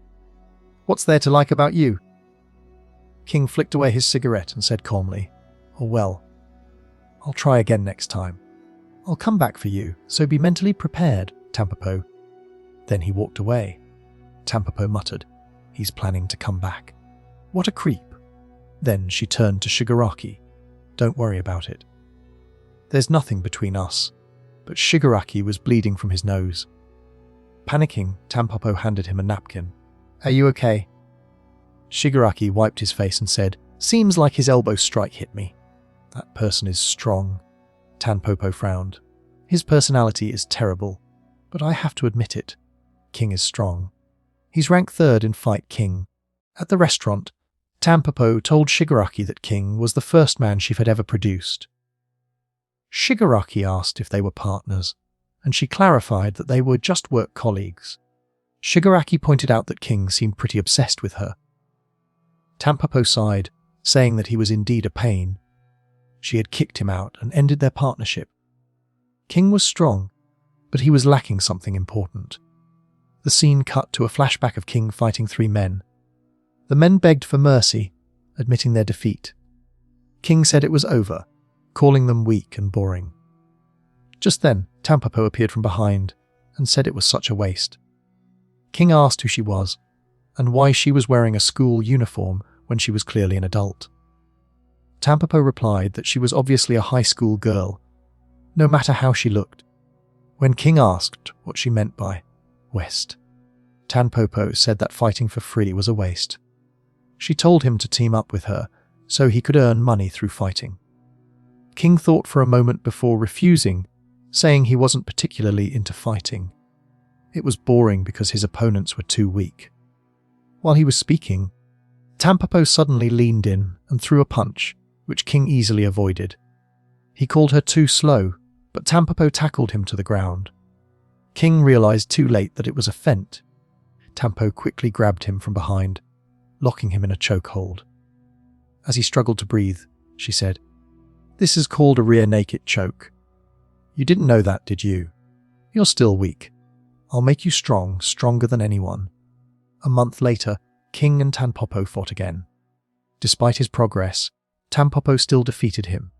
What's there to like about you? King flicked away his cigarette and said calmly, Oh well, I'll try again next time. I'll come back for you, so be mentally prepared, Tampopo. Then he walked away. Tampopo muttered, He's planning to come back. What a creep. Then she turned to Shigaraki. Don't worry about it. There's nothing between us. But Shigaraki was bleeding from his nose. Panicking, Tampopo handed him a napkin. Are you okay? Shigaraki wiped his face and said, Seems like his elbow strike hit me. That person is strong. Tampopo frowned. His personality is terrible, but I have to admit it. King is strong. He's ranked 3rd in Fight King. At the restaurant, Tampopo told Shigaraki that King was the first man she had ever produced. Shigaraki asked if they were partners, and she clarified that they were just work colleagues. Shigaraki pointed out that King seemed pretty obsessed with her. Tampopo sighed, saying that he was indeed a pain. She had kicked him out and ended their partnership. King was strong, but he was lacking something important. The scene cut to a flashback of King fighting 3 men. The men begged for mercy, admitting their defeat. King said it was over, calling them weak and boring. Just then, Tampopo appeared from behind and said it was such a waste. King asked who she was and why she was wearing a school uniform when she was clearly an adult. Tampopo replied that she was obviously a high school girl, no matter how she looked. When King asked what she meant by West, Tampopo said that fighting for free was a waste. She told him to team up with her so he could earn money through fighting. King thought for a moment before refusing, saying he wasn't particularly into fighting. It was boring because his opponents were too weak. While he was speaking, Tampopo suddenly leaned in and threw a punch, which King easily avoided. He called her too slow, but Tampopo tackled him to the ground. King realized too late that it was a feint. Tampopo quickly grabbed him from behind, locking him in a chokehold. As he struggled to breathe, she said, This is called a rear naked choke. You didn't know that, did you? You're still weak. I'll make you strong, stronger than anyone. A month later, King and Tampopo fought again. Despite his progress, Tampopo still defeated him.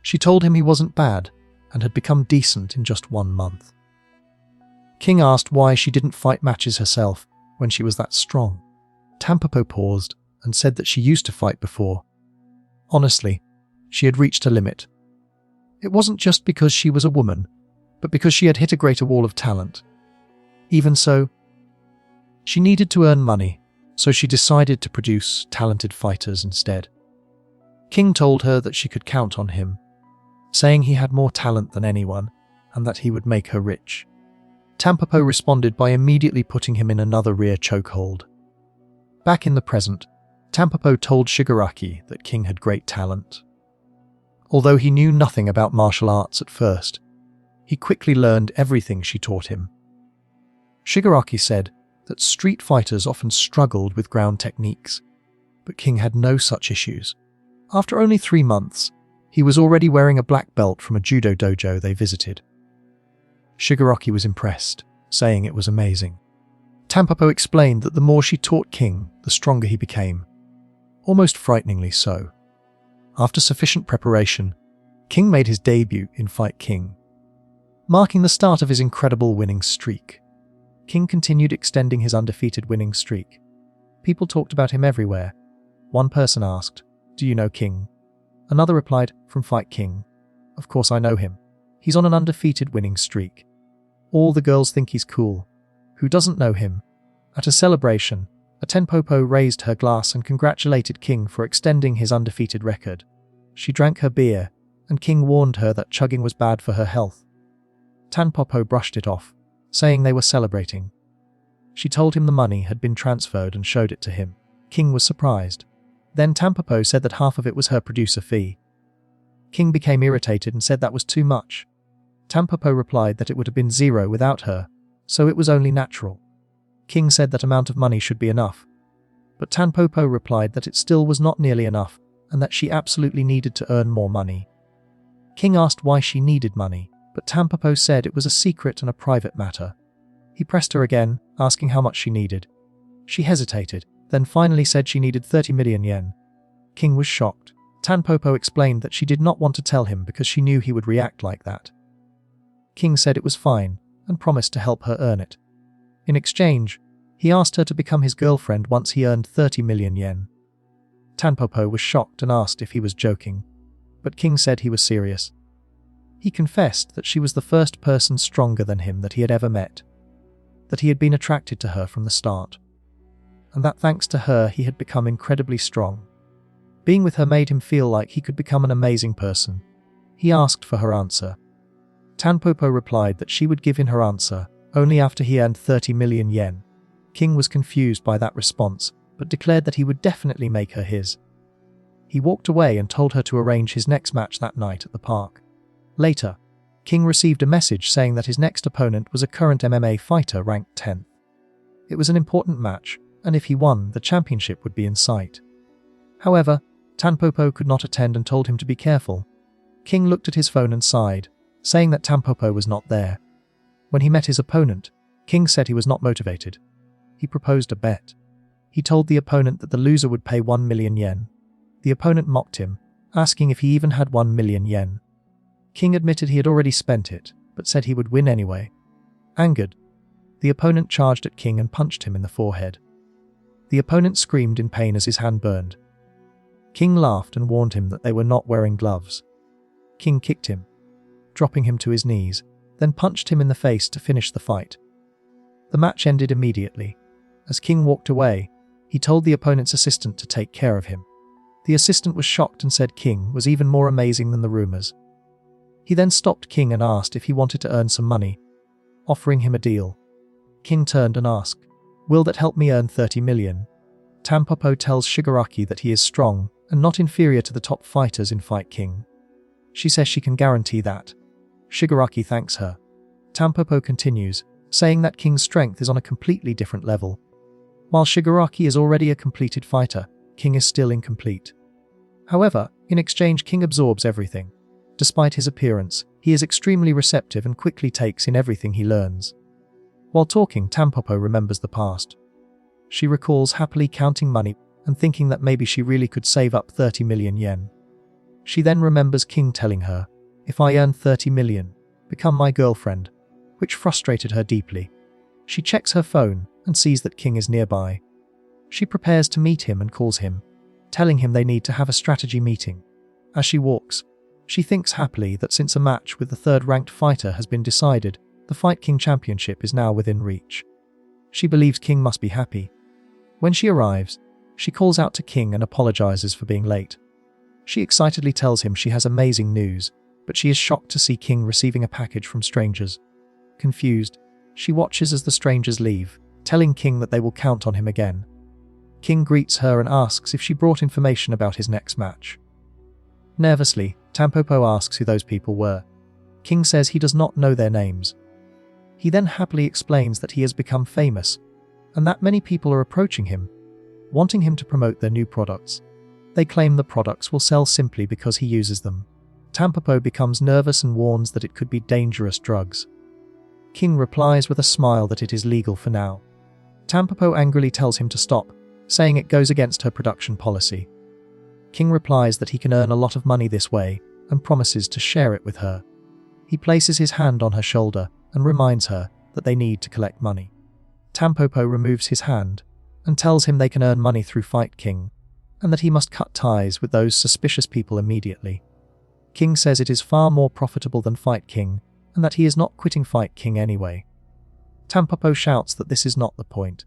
She told him he wasn't bad and had become decent in just 1 month. King asked why she didn't fight matches herself when she was that strong. Tampopo paused and said that she used to fight before. Honestly, she had reached a limit. It wasn't just because she was a woman, but because she had hit a greater wall of talent. Even so, she needed to earn money, so she decided to produce talented fighters instead. King told her that she could count on him, saying he had more talent than anyone and that he would make her rich. Tampopo responded by immediately putting him in another rear chokehold. Back in the present, Tampopo told Shigaraki that King had great talent. Although he knew nothing about martial arts at first, he quickly learned everything she taught him. Shigaraki said that street fighters often struggled with ground techniques, but King had no such issues. After only 3 months, he was already wearing a black belt from a judo dojo they visited. Shigaraki was impressed, saying it was amazing. Tampopo explained that the more she taught King, the stronger he became, almost frighteningly so. After sufficient preparation, King made his debut in Fight King, marking the start of his incredible winning streak. King continued extending his undefeated winning streak. People talked about him everywhere. One person asked, "Do you know King?" Another replied, "From Fight King. Of course I know him. He's on an undefeated winning streak. All the girls think he's cool. Who doesn't know him?" At a celebration, a Tampopo raised her glass and congratulated King for extending his undefeated record. She drank her beer, and King warned her that chugging was bad for her health. Tampopo brushed it off, saying they were celebrating. She told him the money had been transferred and showed it to him. King was surprised. Then Tampopo said that half of it was her producer fee. King became irritated and said that was too much. Tampopo replied that it would have been 0 without her, so it was only natural. King said that amount of money should be enough, but Tampopo replied that it still was not nearly enough and that she absolutely needed to earn more money. King asked why she needed money, but Tampopo said it was a secret and a private matter. He pressed her again, asking how much she needed. She hesitated, then finally said she needed 30 million yen. King was shocked. Tampopo explained that she did not want to tell him because she knew he would react like that. King said it was fine, and promised to help her earn it. In exchange, he asked her to become his girlfriend once he earned 30 million yen. Tampopo was shocked and asked if he was joking, but King said he was serious. He confessed that she was the first person stronger than him that he had ever met, that he had been attracted to her from the start, and that thanks to her he had become incredibly strong. Being with her made him feel like he could become an amazing person. He asked for her answer. Tampopo replied that she would give in her answer only after he earned 30 million yen. King was confused by that response, but declared that he would definitely make her his. He walked away and told her to arrange his next match that night at the park. Later, King received a message saying that his next opponent was a current MMA fighter ranked 10th. It was an important match, and if he won, the championship would be in sight. However, Tampopo could not attend and told him to be careful. King looked at his phone and sighed, saying that Tampopo was not there. When he met his opponent, King said he was not motivated. He proposed a bet. He told the opponent that the loser would pay 1 million yen. The opponent mocked him, asking if he even had 1 million yen. King admitted he had already spent it, but said he would win anyway. Angered, the opponent charged at King and punched him in the forehead. The opponent screamed in pain as his hand burned. King laughed and warned him that they were not wearing gloves. King kicked him, dropping him to his knees, then punched him in the face to finish the fight. The match ended immediately. As King walked away, he told the opponent's assistant to take care of him. The assistant was shocked and said King was even more amazing than the rumors. He then stopped King and asked if he wanted to earn some money, offering him a deal. King turned and asked, "Will that help me earn 30 million? Tampopo tells Shigaraki that he is strong and not inferior to the top fighters in Fight King. She says she can guarantee that. Shigaraki thanks her. Tampopo continues, saying that King's strength is on a completely different level. While Shigaraki is already a completed fighter, King is still incomplete. However, in exchange King absorbs everything. Despite his appearance, he is extremely receptive and quickly takes in everything he learns. While talking, Tampopo remembers the past. She recalls happily counting money and thinking that maybe she really could save up 30 million yen. She then remembers King telling her, "If I earn 30 million, become my girlfriend," which frustrated her deeply. She checks her phone and sees that King is nearby. She prepares to meet him and calls him, telling him they need to have a strategy meeting. As she walks, she thinks happily that since a match with the third-ranked fighter has been decided, the Fight King Championship is now within reach. She believes King must be happy. When she arrives, she calls out to King and apologizes for being late. She excitedly tells him she has amazing news, but she is shocked to see King receiving a package from strangers. Confused, she watches as the strangers leave, telling King that they will count on him again. King greets her and asks if she brought information about his next match. Nervously, Tampopo asks who those people were. King says he does not know their names. He then happily explains that he has become famous, and that many people are approaching him, wanting him to promote their new products. They claim the products will sell simply because he uses them. Tampopo becomes nervous and warns that it could be dangerous drugs. King replies with a smile that it is legal for now. Tampopo angrily tells him to stop, saying it goes against her production policy. King replies that he can earn a lot of money this way and promises to share it with her. He places his hand on her shoulder and reminds her that they need to collect money. Tampopo removes his hand and tells him they can earn money through Fight King and that he must cut ties with those suspicious people immediately. King says it is far more profitable than Fight King and that he is not quitting Fight King anyway. Tampopo shouts that this is not the point.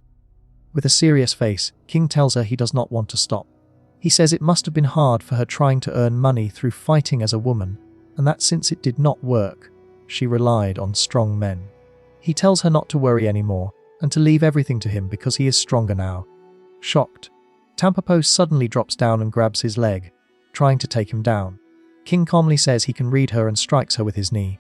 With a serious face, King tells her he does not want to stop. He says it must have been hard for her trying to earn money through fighting as a woman, and that since it did not work, she relied on strong men. He tells her not to worry anymore, and to leave everything to him because he is stronger now. Shocked, Tampopo suddenly drops down and grabs his leg, trying to take him down. King calmly says he can read her and strikes her with his knee.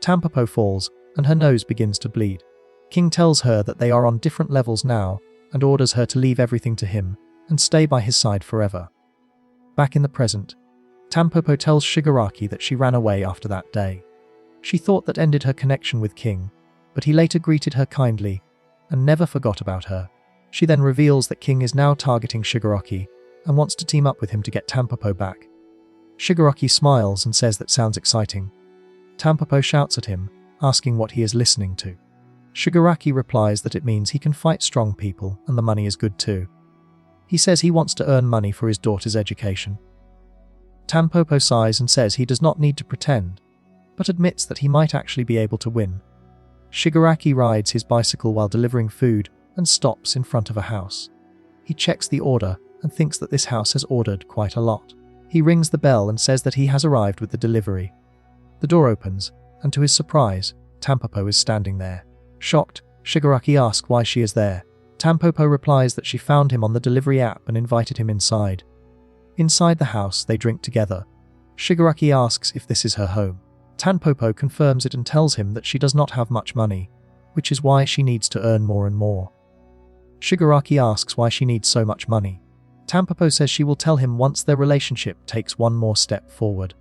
Tampopo falls, and her nose begins to bleed. King tells her that they are on different levels now, and orders her to leave everything to him, and stay by his side forever. Back in the present, Tampopo tells Shigaraki that she ran away after that day. She thought that ended her connection with King, but he later greeted her kindly and never forgot about her. She then reveals that King is now targeting Shigaraki and wants to team up with him to get Tampopo back. Shigaraki smiles and says that sounds exciting. Tampopo shouts at him, asking what he is listening to. Shigaraki replies that it means he can fight strong people and the money is good too. He says he wants to earn money for his daughter's education. Tampopo sighs and says he does not need to pretend, but admits that he might actually be able to win. Shigaraki rides his bicycle while delivering food and stops in front of a house. He checks the order and thinks that this house has ordered quite a lot. He rings the bell and says that he has arrived with the delivery. The door opens, and to his surprise, Tampopo is standing there. Shocked, Shigaraki asks why she is there. Tampopo replies that she found him on the delivery app and invited him inside. Inside the house, they drink together. Shigaraki asks if this is her home. Tampopo confirms it and tells him that she does not have much money, which is why she needs to earn more and more. Shigaraki asks why she needs so much money. Tampopo says she will tell him once their relationship takes one more step forward.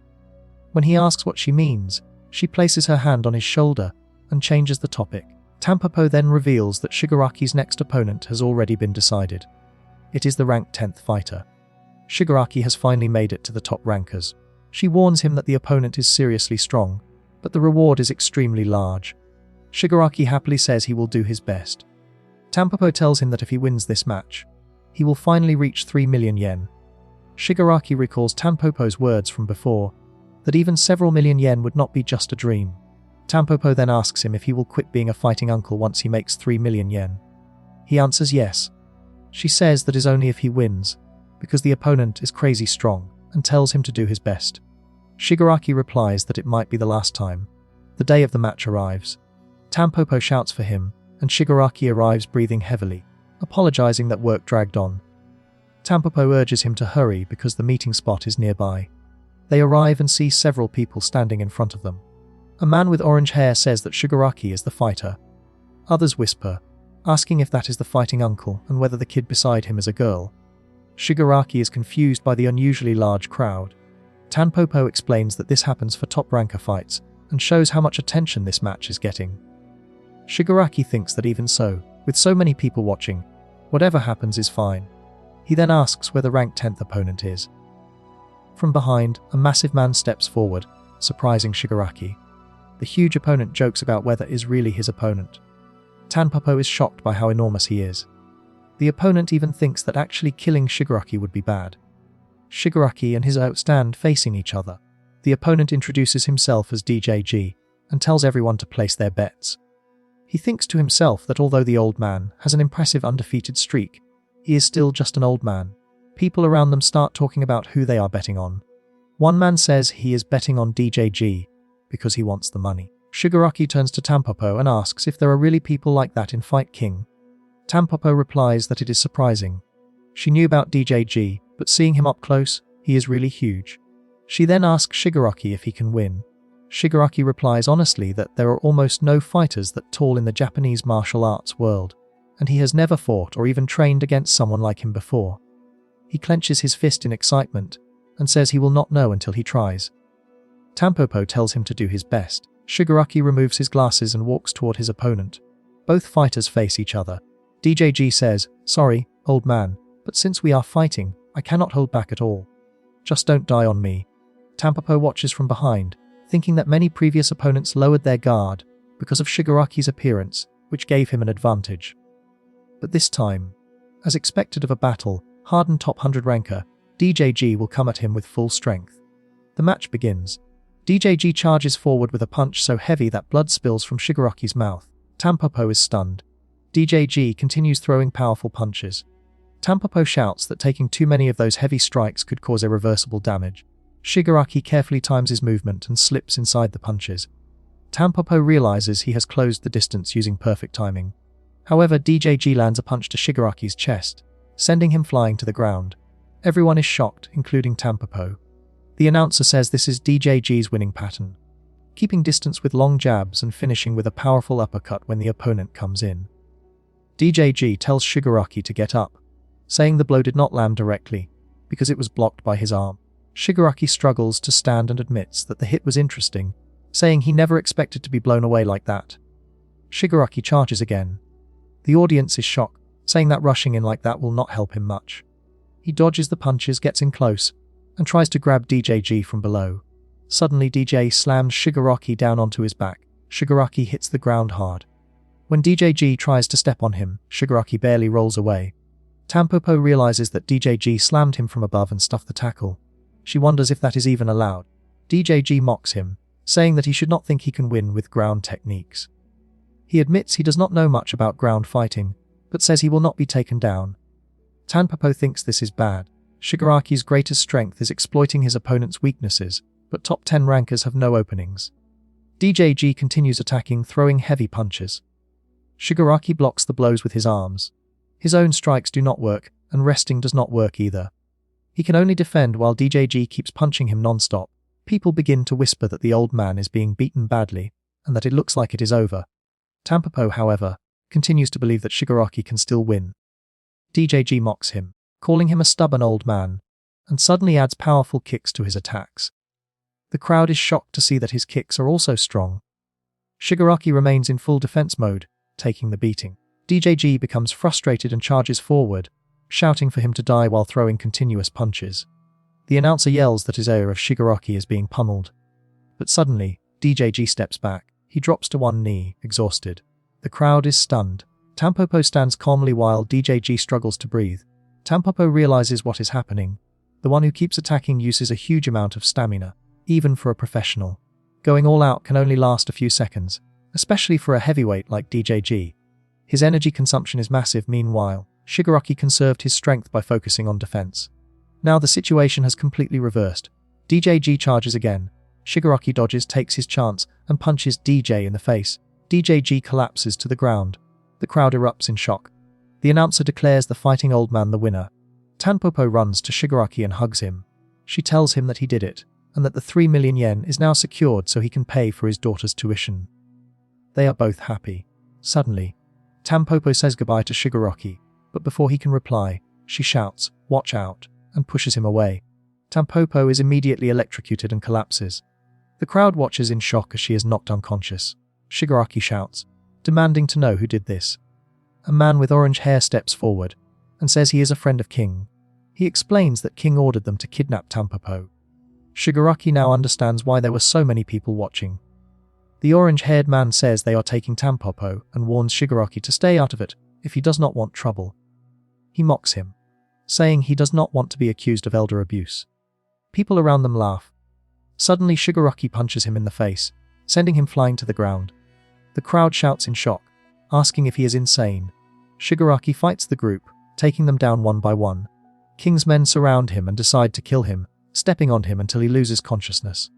When he asks what she means, she places her hand on his shoulder and changes the topic. Tampopo then reveals that Shigaraki's next opponent has already been decided. It is the ranked 10th fighter. Shigaraki has finally made it to the top rankers. She warns him that the opponent is seriously strong, but the reward is extremely large. Shigaraki happily says he will do his best. Tampopo tells him that if he wins this match, he will finally reach 3 million yen. Shigaraki recalls Tampopo's words from before, that even several million yen would not be just a dream. Tampopo then asks him if he will quit being a fighting uncle once he makes 3 million yen. He answers yes. She says that is only if he wins, because the opponent is crazy strong, and tells him to do his best. Shigaraki replies that it might be the last time. The day of the match arrives. Tampopo shouts for him, and Shigaraki arrives breathing heavily, apologizing that work dragged on. Tampopo urges him to hurry because the meeting spot is nearby. They arrive and see several people standing in front of them. A man with orange hair says that Shigaraki is the fighter. Others whisper, asking if that is the fighting uncle and whether the kid beside him is a girl. Shigaraki is confused by the unusually large crowd. Tampopo explains that this happens for top ranker fights and shows how much attention this match is getting. Shigaraki thinks that even so, with so many people watching, whatever happens is fine. He then asks where the ranked 10th opponent is. From behind, a massive man steps forward, surprising Shigaraki. The huge opponent jokes about whether is really his opponent. Tampopo is shocked by how enormous he is. The opponent even thinks that actually killing Shigaraki would be bad. Shigaraki and his stand facing each other. The opponent introduces himself as DJG and tells everyone to place their bets. He thinks to himself that although the old man has an impressive undefeated streak, he is still just an old man. People around them start talking about who they are betting on. One man says he is betting on DJG because he wants the money. Shigaraki turns to Tampopo and asks if there are really people like that in Fight King. Tampopo replies that it is surprising. She knew about DJG, but seeing him up close, he is really huge. She then asks Shigaraki if he can win. Shigaraki replies honestly that there are almost no fighters that tall in the Japanese martial arts world, and he has never fought or even trained against someone like him before. He clenches his fist in excitement and says he will not know until he tries. Tampopo tells him to do his best. Shigaraki removes his glasses and walks toward his opponent. Both fighters face each other. DJG says, "Sorry, old man, but since we are fighting, I cannot hold back at all. Just don't die on me." Tampopo watches from behind, thinking that many previous opponents lowered their guard because of Shigaraki's appearance, which gave him an advantage. But this time, as expected of a battle, hardened top 100 ranker, DJG will come at him with full strength. The match begins. DJG charges forward with a punch so heavy that blood spills from Shigaraki's mouth. Tampopo is stunned. DJG continues throwing powerful punches. Tampopo shouts that taking too many of those heavy strikes could cause irreversible damage. Shigaraki carefully times his movement and slips inside the punches. Tampopo realizes he has closed the distance using perfect timing. However, DJG lands a punch to Shigaraki's chest, sending him flying to the ground. Everyone is shocked, including Tampopo. The announcer says this is DJG's winning pattern, keeping distance with long jabs and finishing with a powerful uppercut when the opponent comes in. DJG tells Shigaraki to get up, saying the blow did not land directly, because it was blocked by his arm. Shigaraki struggles to stand and admits that the hit was interesting, saying he never expected to be blown away like that. Shigaraki charges again. The audience is shocked, saying that rushing in like that will not help him much. He dodges the punches, gets in close, and tries to grab DJG from below. Suddenly DJ slams Shigaraki down onto his back. Shigaraki hits the ground hard. When DJG tries to step on him, Shigaraki barely rolls away. Tampopo realizes that DJG slammed him from above and stuffed the tackle. She wonders if that is even allowed. DJG mocks him, saying that he should not think he can win with ground techniques. He admits he does not know much about ground fighting, but says he will not be taken down. Tampopo thinks this is bad. Shigaraki's greatest strength is exploiting his opponent's weaknesses, but top 10 rankers have no openings. DJG continues attacking, throwing heavy punches. Shigaraki blocks the blows with his arms. His own strikes do not work, and resting does not work either. He can only defend while DJG keeps punching him non-stop. People begin to whisper that the old man is being beaten badly, and that it looks like it is over. Tampopo, however, continues to believe that Shigaraki can still win. DJG mocks him, calling him a stubborn old man, and suddenly adds powerful kicks to his attacks. The crowd is shocked to see that his kicks are also strong. Shigaraki remains in full defense mode, taking the beating. DJG becomes frustrated and charges forward, shouting for him to die while throwing continuous punches. The announcer yells that his heir of Shigaraki is being pummeled. But suddenly, DJG steps back. He drops to one knee, exhausted. The crowd is stunned. Tampopo stands calmly while DJG struggles to breathe. Tampopo realizes what is happening. The one who keeps attacking uses a huge amount of stamina, even for a professional. Going all out can only last a few seconds, especially for a heavyweight like DJG. His energy consumption is massive. Meanwhile, Shigaraki conserved his strength by focusing on defense. Now the situation has completely reversed. DJG charges again. Shigaraki dodges, takes his chance, and punches DJ in the face. DJG collapses to the ground. The crowd erupts in shock. The announcer declares the fighting old man the winner. Tampopo runs to Shigaraki and hugs him. She tells him that he did it, and that the 3 million yen is now secured so he can pay for his daughter's tuition. They are both happy. Suddenly, Tampopo says goodbye to Shigaraki, but before he can reply, she shouts, "Watch out," and pushes him away. Tampopo is immediately electrocuted and collapses. The crowd watches in shock as she is knocked unconscious. Shigaraki shouts, demanding to know who did this. A man with orange hair steps forward and says he is a friend of King. He explains that King ordered them to kidnap Tampopo. Shigaraki now understands why there were so many people watching. The orange-haired man says they are taking Tampopo and warns Shigaraki to stay out of it if he does not want trouble. He mocks him, saying he does not want to be accused of elder abuse. People around them laugh. Suddenly Shigaraki punches him in the face, sending him flying to the ground. The crowd shouts in shock, asking if he is insane. Shigaraki fights the group, taking them down one by one. King's men surround him and decide to kill him, stepping on him until he loses consciousness.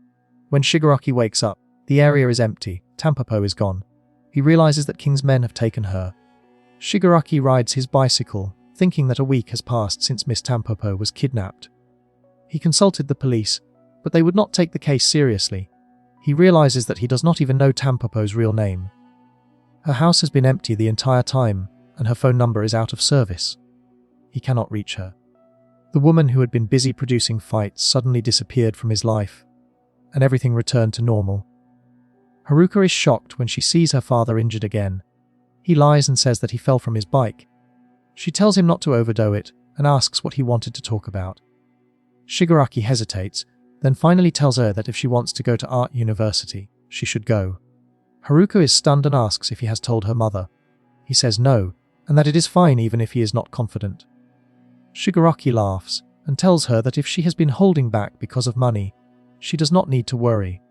When Shigaraki wakes up, the area is empty. Tampopo is gone. He realizes that King's men have taken her. Shigaraki rides his bicycle, thinking that a week has passed since Miss Tampopo was kidnapped. He consulted the police, but they would not take the case seriously. He realizes that he does not even know Tampopo's real name. Her house has been empty the entire time, and her phone number is out of service. He cannot reach her. The woman who had been busy producing fights suddenly disappeared from his life, and everything returned to normal. Haruka is shocked when she sees her father injured again. He lies and says that he fell from his bike. She tells him not to overdo it and asks what he wanted to talk about. Shigaraki hesitates, then finally tells her that if she wants to go to art university, she should go. Haruka is stunned and asks if he has told her mother. He says no, and that it is fine even if he is not confident. Shigaraki laughs and tells her that if she has been holding back because of money, she does not need to worry.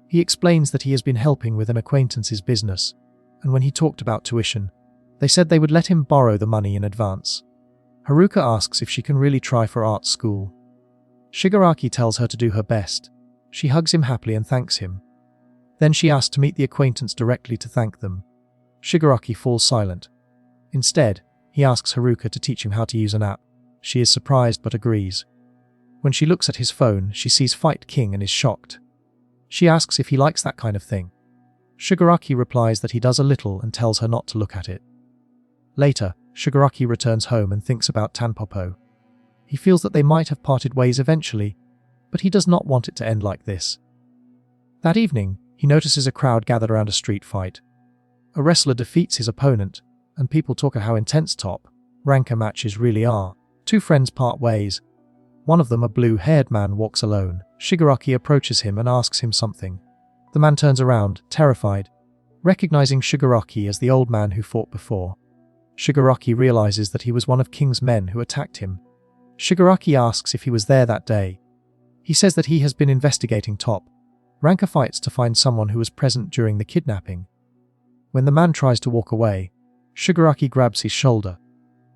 He explains that he has been helping with an acquaintance's business, and when he talked about tuition, they said they would let him borrow the money in advance. Haruka asks if she can really try for art school. Shigaraki tells her to do her best. She hugs him happily and thanks him. Then she asks to meet the acquaintance directly to thank them. Shigaraki falls silent. Instead, he asks Haruka to teach him how to use an app. She is surprised but agrees. When she looks at his phone, she sees Fight King and is shocked. She asks if he likes that kind of thing. Shigaraki replies that he does a little and tells her not to look at it. Later, Shigaraki returns home and thinks about Tampopo. He feels that they might have parted ways eventually, but he does not want it to end like this. That evening, he notices a crowd gathered around a street fight. A wrestler defeats his opponent, and people talk of how intense top-ranker matches really are. Two friends part ways. One of them, a blue-haired man, walks alone. Shigaraki approaches him and asks him something. The man turns around, terrified, recognizing Shigaraki as the old man who fought before. Shigaraki realizes that he was one of King's men who attacked him. Shigaraki asks if he was there that day. He says that he has been investigating top-ranker fights to find someone who was present during the kidnapping. When the man tries to walk away, Shigaraki grabs his shoulder.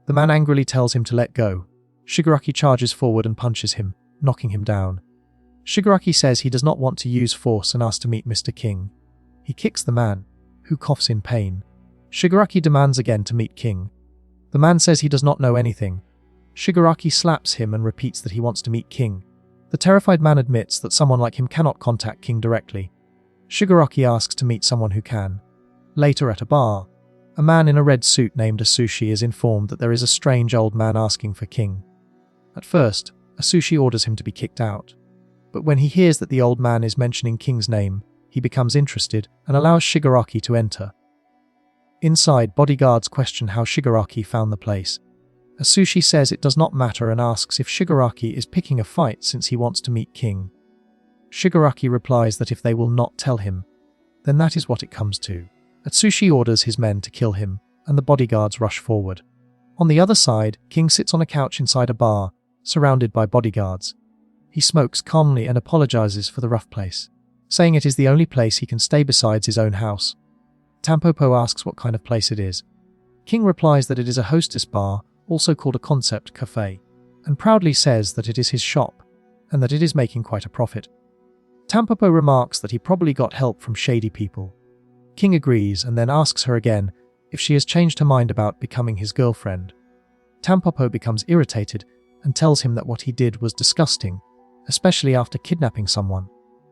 The man angrily tells him to let go. Shigaraki charges forward and punches him, knocking him down. Shigaraki says he does not want to use force and asks to meet Mr. King. He kicks the man, who coughs in pain. Shigaraki demands again to meet King. The man says he does not know anything. Shigaraki slaps him and repeats that he wants to meet King. The terrified man admits that someone like him cannot contact King directly. Shigaraki asks to meet someone who can. Later at a bar, a man in a red suit named Asushi is informed that there is a strange old man asking for King. At first, Asushi orders him to be kicked out. But when he hears that the old man is mentioning King's name, he becomes interested and allows Shigaraki to enter. Inside, bodyguards question how Shigaraki found the place. Asushi says it does not matter and asks if Shigaraki is picking a fight since he wants to meet King. Shigaraki replies that if they will not tell him, then that is what it comes to. Atsushi orders his men to kill him, and the bodyguards rush forward. On the other side, King sits on a couch inside a bar, surrounded by bodyguards. He smokes calmly and apologizes for the rough place, saying it is the only place he can stay besides his own house. Tampopo asks what kind of place it is. King replies that it is a hostess bar, also called a concept cafe, and proudly says that it is his shop, and that it is making quite a profit. Tampopo remarks that he probably got help from shady people. King agrees and then asks her again if she has changed her mind about becoming his girlfriend. Tampopo becomes irritated and tells him that what he did was disgusting, especially after kidnapping someone.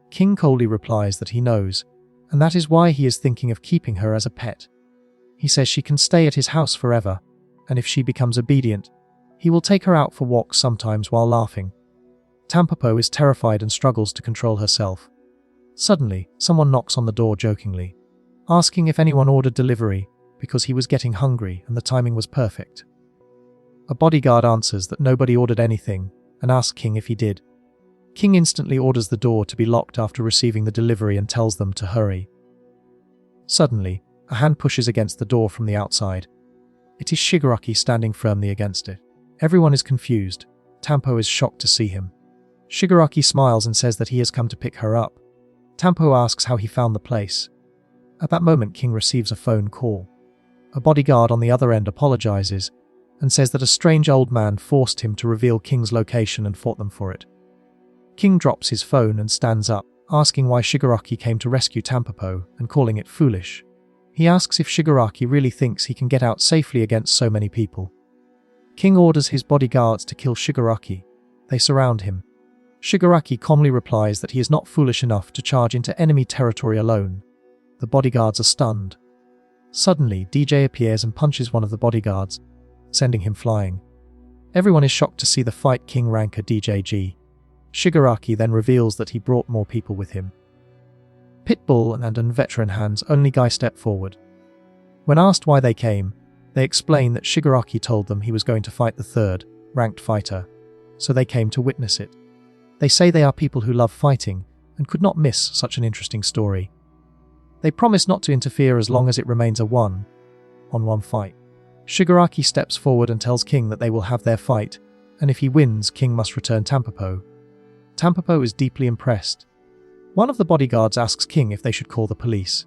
King coldly replies that he knows, and that is why he is thinking of keeping her as a pet. He says she can stay at his house forever, and if she becomes obedient, he will take her out for walks sometimes while laughing. Tampopo is terrified and struggles to control herself. Suddenly, someone knocks on the door jokingly, asking if anyone ordered delivery because he was getting hungry and the timing was perfect. A bodyguard answers that nobody ordered anything and asks King if he did. King instantly orders the door to be locked after receiving the delivery and tells them to hurry. Suddenly, a hand pushes against the door from the outside. It is Shigaraki standing firmly against it. Everyone is confused. Tampo is shocked to see him. Shigaraki smiles and says that he has come to pick her up. Tampo asks how he found the place. At that moment, King receives a phone call. A bodyguard on the other end apologizes and says that a strange old man forced him to reveal King's location and fought them for it. King drops his phone and stands up, asking why Shigaraki came to rescue Tampopo and calling it foolish. He asks if Shigaraki really thinks he can get out safely against so many people. King orders his bodyguards to kill Shigaraki. They surround him. Shigaraki calmly replies that he is not foolish enough to charge into enemy territory alone. The bodyguards are stunned. Suddenly, DJ appears and punches one of the bodyguards, sending him flying. Everyone is shocked to see the fight King ranker DJG. Shigaraki then reveals that he brought more people with him. Pitbull and an veteran Hans only guy step forward. When asked why they came, they explain that Shigaraki told them he was going to fight the third ranked fighter, so they came to witness it. They say they are people who love fighting and could not miss such an interesting story. They promise not to interfere as long as it remains a one-on-one fight. Shigaraki steps forward and tells King that they will have their fight, and if he wins, King must return Tampopo. Tampopo is deeply impressed. One of the bodyguards asks King if they should call the police.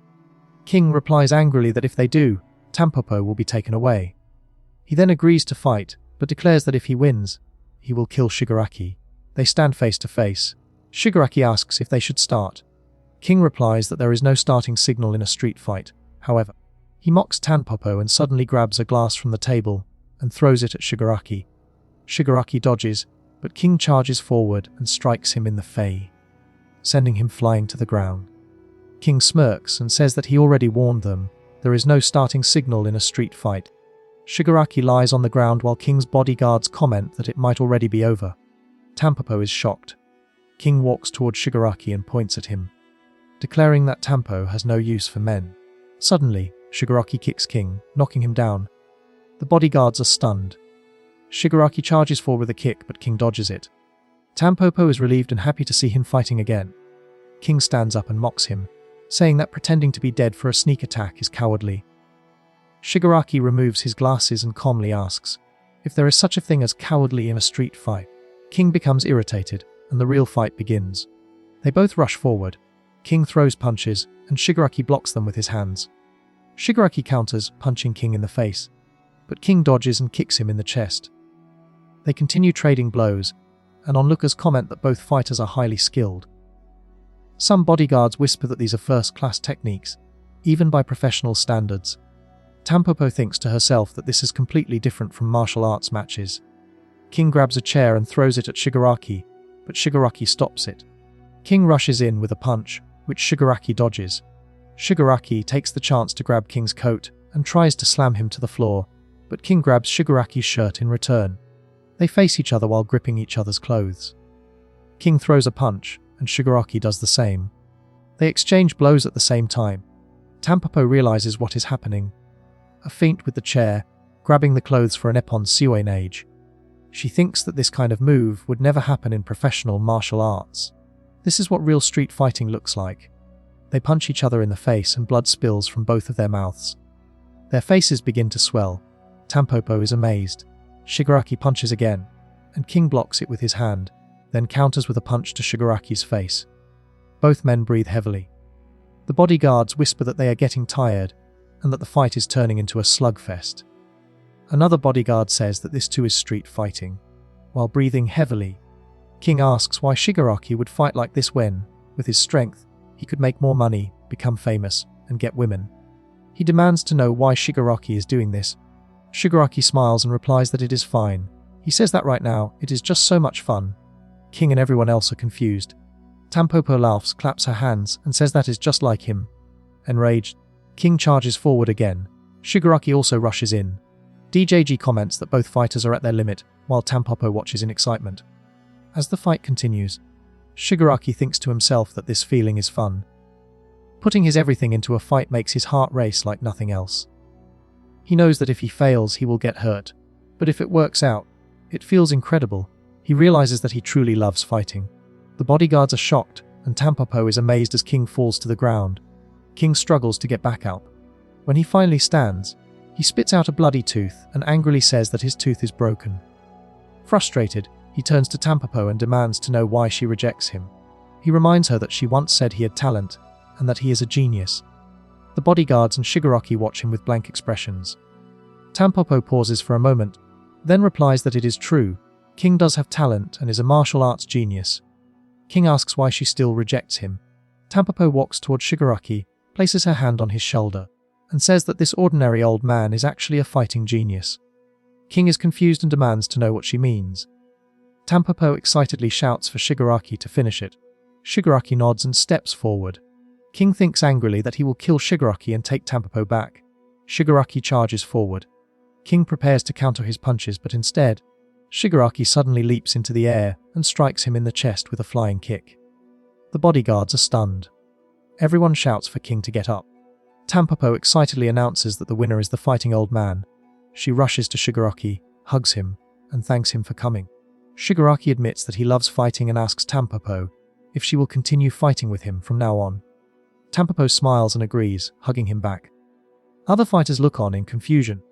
King replies angrily that if they do, Tampopo will be taken away. He then agrees to fight, but declares that if he wins, he will kill Shigaraki. They stand face to face. Shigaraki asks if they should start. King replies that there is no starting signal in a street fight. However, he mocks Tampopo and suddenly grabs a glass from the table and throws it at Shigaraki. Shigaraki dodges, but King charges forward and strikes him in the face, sending him flying to the ground. King smirks and says that he already warned them. There is no starting signal in a street fight. Shigaraki lies on the ground while King's bodyguards comment that it might already be over. Tampopo is shocked. King walks towards Shigaraki and points at him, declaring that Tampo has no use for men. Suddenly, Shigaraki kicks King, knocking him down. The bodyguards are stunned. Shigaraki charges forward with a kick, but King dodges it. Tampopo is relieved and happy to see him fighting again. King stands up and mocks him, saying that pretending to be dead for a sneak attack is cowardly. Shigaraki removes his glasses and calmly asks if there is such a thing as cowardly in a street fight. King becomes irritated, and the real fight begins. They both rush forward. King throws punches, and Shigaraki blocks them with his hands. Shigaraki counters, punching King in the face, but King dodges and kicks him in the chest. They continue trading blows, and onlookers comment that both fighters are highly skilled. Some bodyguards whisper that these are first-class techniques, even by professional standards. Tampopo thinks to herself that this is completely different from martial arts matches. King grabs a chair and throws it at Shigaraki, but Shigaraki stops it. King rushes in with a punch, which Shigaraki dodges. Shigaraki takes the chance to grab King's coat and tries to slam him to the floor, but King grabs Shigaraki's shirt in return. They face each other while gripping each other's clothes. King throws a punch, and Shigaraki does the same. They exchange blows at the same time. Tampopo realizes what is happening. A feint with the chair, grabbing the clothes for an Epon Siwenage. She thinks that this kind of move would never happen in professional martial arts. This is what real street fighting looks like. They punch each other in the face and blood spills from both of their mouths. Their faces begin to swell. Tampopo is amazed. Shigaraki punches again, and King blocks it with his hand, then counters with a punch to Shigaraki's face. Both men breathe heavily. The bodyguards whisper that they are getting tired, and that the fight is turning into a slugfest. Another bodyguard says that this too is street fighting. While breathing heavily, King asks why Shigaraki would fight like this when, with his strength, he could make more money, become famous, and get women. He demands to know why Shigaraki is doing this. Shigaraki smiles and replies that it is fine. He says that right now, it is just so much fun. King and everyone else are confused. Tampopo laughs, claps her hands, and says that is just like him. Enraged, King charges forward again. Shigaraki also rushes in. DJG comments that both fighters are at their limit, while Tampopo watches in excitement. As the fight continues, Shigaraki thinks to himself that this feeling is fun. Putting his everything into a fight makes his heart race like nothing else. He knows that if he fails, he will get hurt, but if it works out, it feels incredible. He realizes that he truly loves fighting. The bodyguards are shocked, and Tampopo is amazed as King falls to the ground. King struggles to get back up. When he finally stands, he spits out a bloody tooth and angrily says that his tooth is broken. Frustrated, he turns to Tampopo and demands to know why she rejects him. He reminds her that she once said he had talent, and that he is a genius. The bodyguards and Shigaraki watch him with blank expressions. Tampopo pauses for a moment, then replies that it is true. King does have talent and is a martial arts genius. King asks why she still rejects him. Tampopo walks towards Shigaraki, places her hand on his shoulder, and says that this ordinary old man is actually a fighting genius. King is confused and demands to know what she means. Tampopo excitedly shouts for Shigaraki to finish it. Shigaraki nods and steps forward. King thinks angrily that he will kill Shigaraki and take Tampopo back. Shigaraki charges forward. King prepares to counter his punches, but instead, Shigaraki suddenly leaps into the air and strikes him in the chest with a flying kick. The bodyguards are stunned. Everyone shouts for King to get up. Tampopo excitedly announces that the winner is the fighting old man. She rushes to Shigaraki, hugs him, and thanks him for coming. Shigaraki admits that he loves fighting and asks Tampopo if she will continue fighting with him from now on. Tampopo smiles and agrees, hugging him back. Other fighters look on in confusion,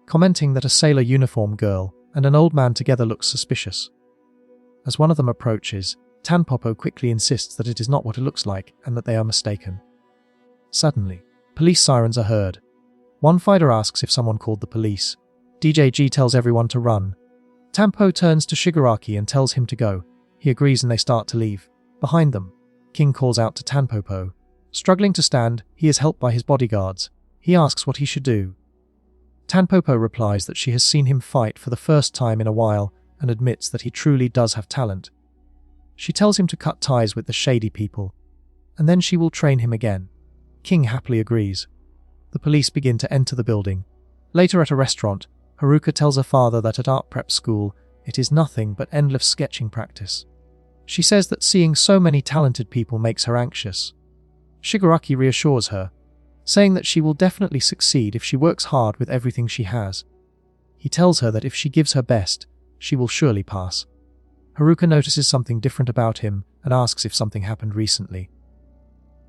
commenting that a sailor uniform girl and an old man together looks suspicious. As one of them approaches, Tampopo quickly insists that it is not what it looks like and that they are mistaken. Suddenly, police sirens are heard. One fighter asks if someone called the police. DJG tells everyone to run. Tampo turns to Shigaraki and tells him to go. He agrees and they start to leave. Behind them, King calls out to Tampopo. Struggling to stand, he is helped by his bodyguards. He asks what he should do. Tampopo replies that she has seen him fight for the first time in a while and admits that he truly does have talent. She tells him to cut ties with the shady people, and then she will train him again. King happily agrees. The police begin to enter the building. Later at a restaurant, Haruka tells her father that at art prep school, it is nothing but endless sketching practice. She says that seeing so many talented people makes her anxious. Shigaraki reassures her, saying that she will definitely succeed if she works hard with everything she has. He tells her that if she gives her best, she will surely pass. Haruka notices something different about him and asks if something happened recently.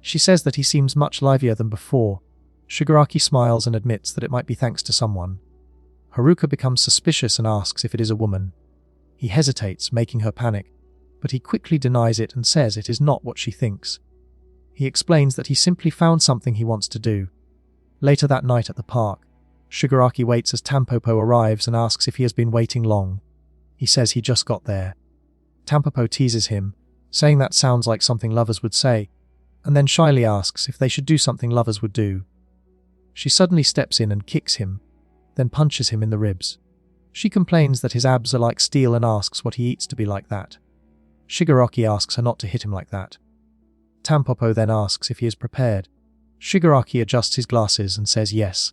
She says that he seems much livelier than before. Shigaraki smiles and admits that it might be thanks to someone. Haruka becomes suspicious and asks if it is a woman. He hesitates, making her panic, but he quickly denies it and says it is not what she thinks. He explains that he simply found something he wants to do. Later that night at the park, Shigaraki waits as Tampopo arrives and asks if he has been waiting long. He says he just got there. Tampopo teases him, saying that sounds like something lovers would say, and then shyly asks if they should do something lovers would do. She suddenly steps in and kicks him, then punches him in the ribs. She complains that his abs are like steel and asks what he eats to be like that. Shigaraki asks her not to hit him like that. Tampopo then asks if he is prepared. Shigaraki adjusts his glasses and says yes.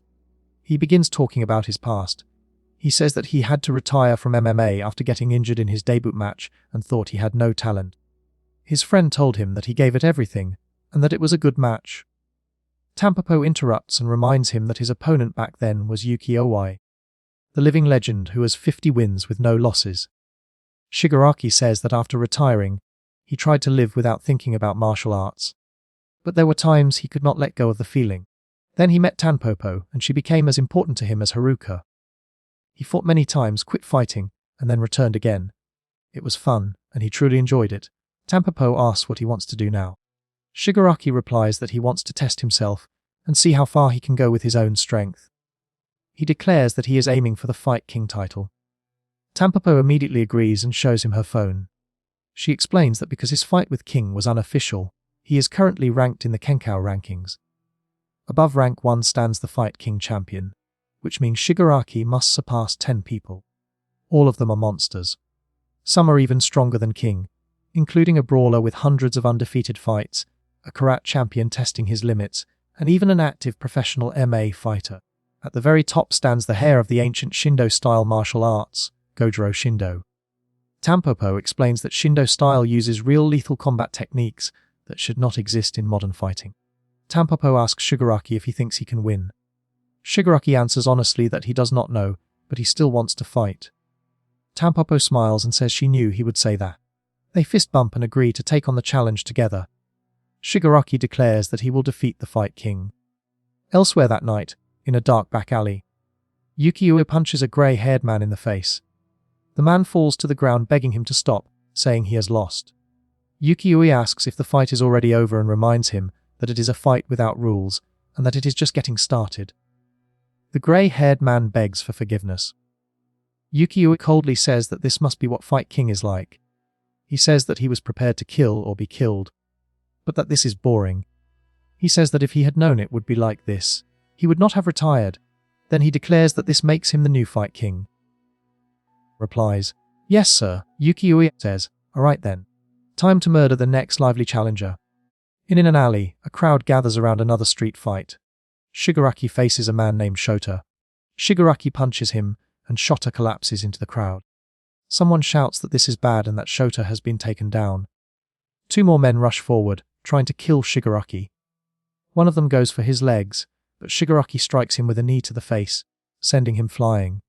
He begins talking about his past. He says that he had to retire from MMA after getting injured in his debut match and thought he had no talent. His friend told him that he gave it everything and that it was a good match. Tampopo interrupts and reminds him that his opponent back then was Yuki Owai, the living legend who has 50 wins with no losses. Shigaraki says that after retiring, he tried to live without thinking about martial arts. But there were times he could not let go of the feeling. Then he met Tampopo, and she became as important to him as Haruka. He fought many times, quit fighting, and then returned again. It was fun, and he truly enjoyed it. Tampopo asks what he wants to do now. Shigaraki replies that he wants to test himself and see how far he can go with his own strength. He declares that he is aiming for the Fight King title. Tampopo immediately agrees and shows him her phone. She explains that because his fight with King was unofficial, he is currently ranked in the Kenkao rankings. Above rank 1 stands the Fight King champion, which means Shigaraki must surpass 10 people. All of them are monsters. Some are even stronger than King, including a brawler with hundreds of undefeated fights, a karate champion testing his limits, and even an active professional MMA fighter. At the very top stands the heir of the ancient Shindo-style martial arts, Gojiro Shindo. Tampopo explains that Shindo style uses real lethal combat techniques that should not exist in modern fighting. Tampopo asks Shigaraki if he thinks he can win. Shigaraki answers honestly that he does not know, but he still wants to fight. Tampopo smiles and says she knew he would say that. They fist bump and agree to take on the challenge together. Shigaraki declares that he will defeat the Fight King. Elsewhere that night, in a dark back alley, Yuki-ue punches a grey-haired man in the face. The man falls to the ground begging him to stop, saying he has lost. Yuki-ue asks if the fight is already over and reminds him that it is a fight without rules and that it is just getting started. The grey-haired man begs for forgiveness. Yuki-ue coldly says that this must be what Fight King is like. He says that he was prepared to kill or be killed, but that this is boring. He says that if he had known it would be like this, he would not have retired. Then he declares that this makes him the new Fight King. Replies, "Yes, sir." Yuki-ue says, "All right then. Time to murder the next lively challenger." In an alley, a crowd gathers around another street fight. Shigaraki faces a man named Shota. Shigaraki punches him, and Shota collapses into the crowd. Someone shouts that this is bad and that Shota has been taken down. 2 more men rush forward, trying to kill Shigaraki. One of them goes for his legs, but Shigaraki strikes him with a knee to the face, sending him flying.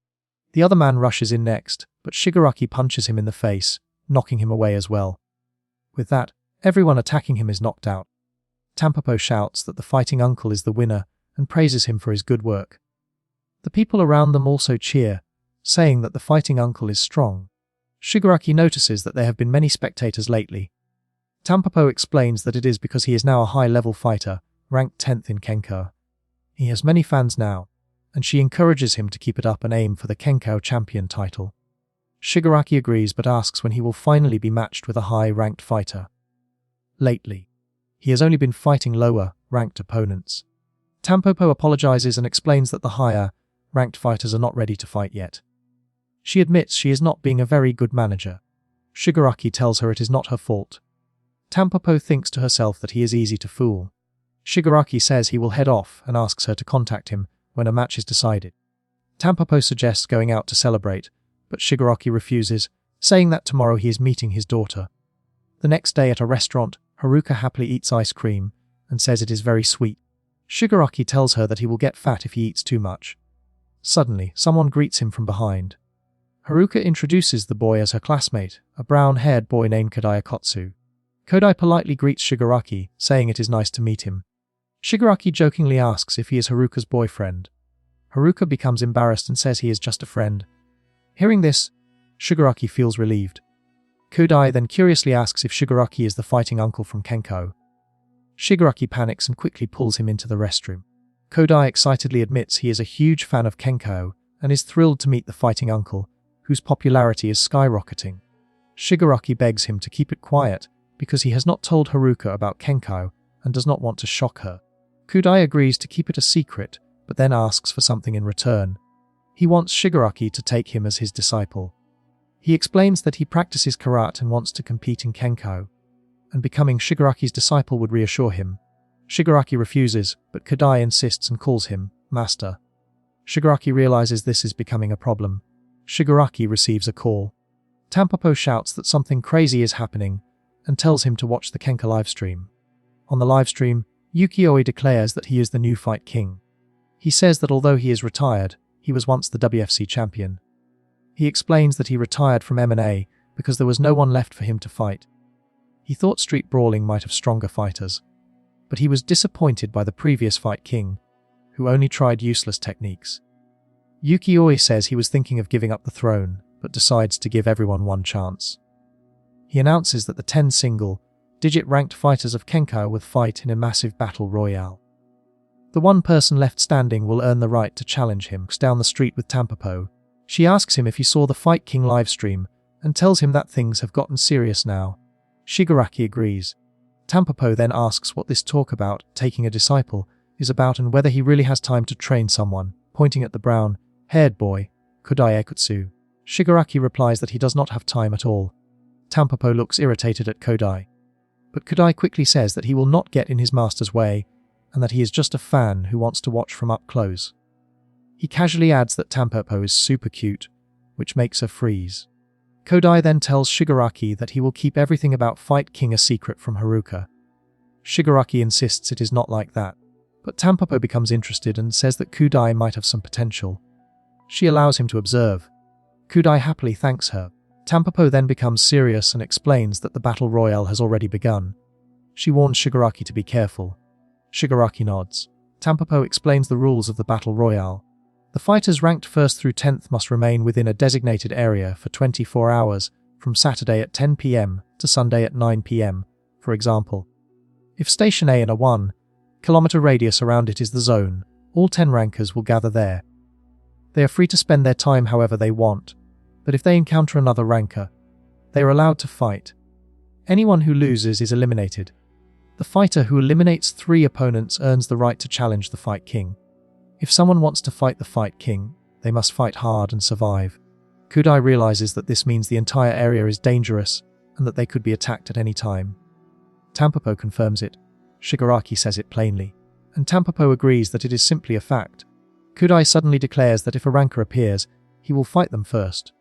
The other man rushes in next, but Shigaraki punches him in the face, knocking him away as well. With that, everyone attacking him is knocked out. Tampopo shouts that the fighting uncle is the winner and praises him for his good work. The people around them also cheer, saying that the fighting uncle is strong. Shigaraki notices that there have been many spectators lately. Tampopo explains that it is because he is now a high-level fighter, ranked 10th in Kenkao. He has many fans now, and she encourages him to keep it up and aim for the Kenkao champion title. Shigaraki agrees but asks when he will finally be matched with a high-ranked fighter. Lately, he has only been fighting lower-ranked opponents. Tampopo apologizes and explains that the higher-ranked fighters are not ready to fight yet. She admits she is not being a very good manager. Shigaraki tells her it is not her fault. Tampopo thinks to herself that he is easy to fool. Shigaraki says he will head off and asks her to contact him when a match is decided. Tampopo suggests going out to celebrate, but Shigaraki refuses, saying that tomorrow he is meeting his daughter. The next day at a restaurant, Haruka happily eats ice cream and says it is very sweet. Shigaraki tells her that he will get fat if he eats too much. Suddenly, someone greets him from behind. Haruka introduces the boy as her classmate, a brown-haired boy named Kodai Akotsu. Kodai politely greets Shigaraki, saying it is nice to meet him. Shigaraki jokingly asks if he is Haruka's boyfriend. Haruka becomes embarrassed and says he is just a friend. Hearing this, Shigaraki feels relieved. Kodai then curiously asks if Shigaraki is the fighting uncle from Kenko. Shigaraki panics and quickly pulls him into the restroom. Kodai excitedly admits he is a huge fan of Kenko and is thrilled to meet the fighting uncle, whose popularity is skyrocketing. Shigaraki begs him to keep it quiet because he has not told Haruka about Kenko and does not want to shock her. Kodai agrees to keep it a secret, but then asks for something in return. He wants Shigaraki to take him as his disciple. He explains that he practices karate and wants to compete in Kenko, and becoming Shigaraki's disciple would reassure him. Shigaraki refuses, but Kodai insists and calls him Master. Shigaraki realizes this is becoming a problem. Shigaraki receives a call. Tampopo shouts that something crazy is happening and tells him to watch the Kenka livestream. On the livestream, Yukioi declares that he is the new Fight King. He says that although he is retired, he was once the WFC champion. He explains that he retired from MMA because there was no one left for him to fight. He thought street brawling might have stronger fighters, but he was disappointed by the previous Fight King, who only tried useless techniques. Yukioi says he was thinking of giving up the throne, but decides to give everyone one chance. He announces that the 10 single-digit ranked fighters of Kenko will fight in a massive battle royale. The one person left standing will earn the right to challenge him down the street with Tampopo. She asks him if he saw the Fight King livestream and tells him that things have gotten serious now. Shigaraki agrees. Tampopo then asks what this talk about taking a disciple is about and whether he really has time to train someone, pointing at the brown-haired boy, Kodai Akotsu. Shigaraki replies that he does not have time at all. Tampopo looks irritated at Kodai, but Kodai quickly says that he will not get in his master's way and that he is just a fan who wants to watch from up close. He casually adds that Tampopo is super cute, which makes her freeze. Kodai then tells Shigaraki that he will keep everything about Fight King a secret from Haruka. Shigaraki insists it is not like that, but Tampopo becomes interested and says that Kodai might have some potential. She allows him to observe. Kodai happily thanks her. Tampopo then becomes serious and explains that the battle royale has already begun. She warns Shigaraki to be careful. Shigaraki nods. Tampopo explains the rules of the battle royale. The fighters ranked 1st through 10th must remain within a designated area for 24 hours, from Saturday at 10 p.m. to Sunday at 9 p.m., for example. If Station A in a 1-kilometer radius around it is the zone, all 10 rankers will gather there. They are free to spend their time however they want, but if they encounter another ranker, they are allowed to fight. Anyone who loses is eliminated. The fighter who eliminates 3 opponents earns the right to challenge the Fight King. If someone wants to fight the Fight King, they must fight hard and survive. Kodai realizes that this means the entire area is dangerous and that they could be attacked at any time. Tampopo confirms it. Shigaraki says it plainly, and Tampopo agrees that it is simply a fact. Kodai suddenly declares that if a ranker appears, he will fight them first.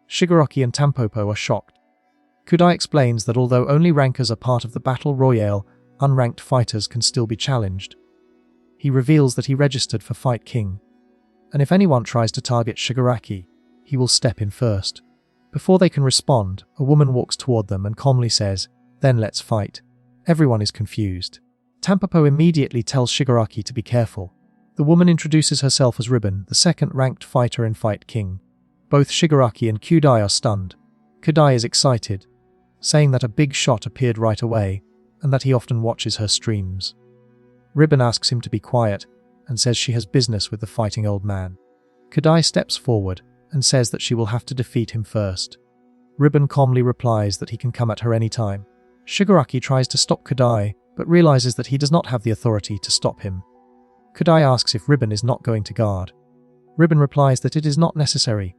Shigaraki and Tampopo are shocked. Kodai explains that although only rankers are part of the battle royale, unranked fighters can still be challenged. He reveals that he registered for Fight King, and if anyone tries to target Shigaraki, he will step in first. Before they can respond, a woman walks toward them and calmly says, "Then let's fight." Everyone is confused. Tampopo immediately tells Shigaraki to be careful. The woman introduces herself as Ribbon, the 2nd-ranked fighter in Fight King. Both Shigaraki and Kodai are stunned. Kodai is excited, saying that a big shot appeared right away, and that he often watches her streams. Ribbon asks him to be quiet, and says she has business with the fighting old man. Kodai steps forward, and says that she will have to defeat him first. Ribbon calmly replies that he can come at her any time. Shigaraki tries to stop Kodai, but realizes that he does not have the authority to stop him. Kodai asks if Ribbon is not going to guard. Ribbon replies that it is not necessary.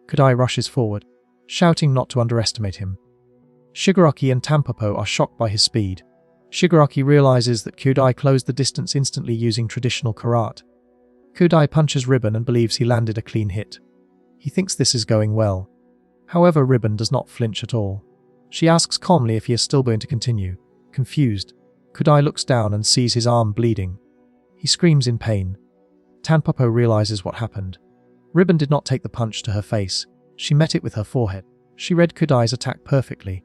Kodai rushes forward, shouting not to underestimate him. Shigaraki and Tampopo are shocked by his speed. Shigaraki realizes that Kodai closed the distance instantly using traditional karate. Kudai punches Ribbon and believes he landed a clean hit. He thinks this is going well. However, Ribbon does not flinch at all. She asks calmly if he is still going to continue. Confused, Kudai looks down and sees his arm bleeding. He screams in pain. Tanpopo realizes what happened. Ribbon did not take the punch to her face. She met it with her forehead. She read Kudai's attack perfectly.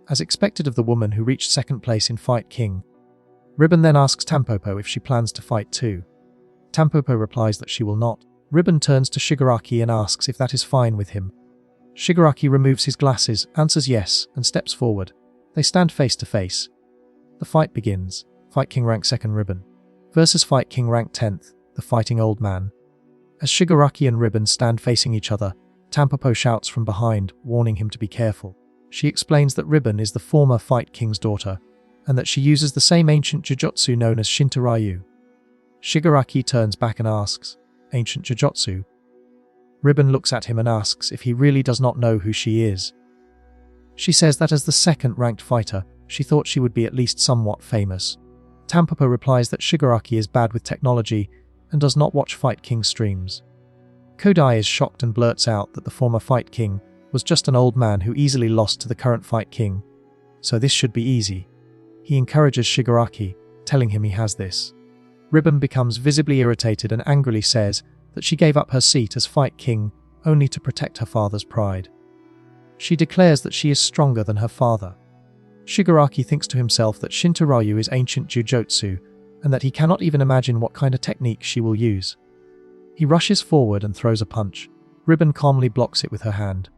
As expected of the woman who reached second place in Fight King, Ribbon then asks Tanpopo if she plans to fight too. Tanpopo replies that she will not. Ribbon turns to Shigaraki and asks if that is fine with him. Shigaraki removes his glasses, answers yes, and steps forward. They stand face to face. The fight begins. Fight King rank 2nd Ribbon versus Fight King rank 10th, the fighting old man. As Shigaraki and Ribbon stand facing each other, Tanpopo shouts from behind, warning him to be careful. She explains that Ribbon is the former Fight King's daughter, and that she uses the same ancient jujutsu known as Shinto-ryu. Shigaraki turns back and asks, "Ancient jujutsu?" Ribbon looks at him and asks if he really does not know who she is. She says that as the 2nd ranked fighter, she thought she would be at least somewhat famous. Tanpopo replies that Shigaraki is bad with technology and does not watch Fight King streams. Kudai is shocked and blurts out that the former Fight King was just an old man who easily lost to the current Fight King, so this should be easy. He encourages Shigaraki, telling him he has this. Ribbon becomes visibly irritated and angrily says that she gave up her seat as Fight King only to protect her father's pride. She declares that she is stronger than her father. Shigaraki thinks to himself that Shinto-ryu is ancient jujutsu and that he cannot even imagine what kind of technique she will use. He rushes forward and throws a punch. Ribbon calmly blocks it with her hand.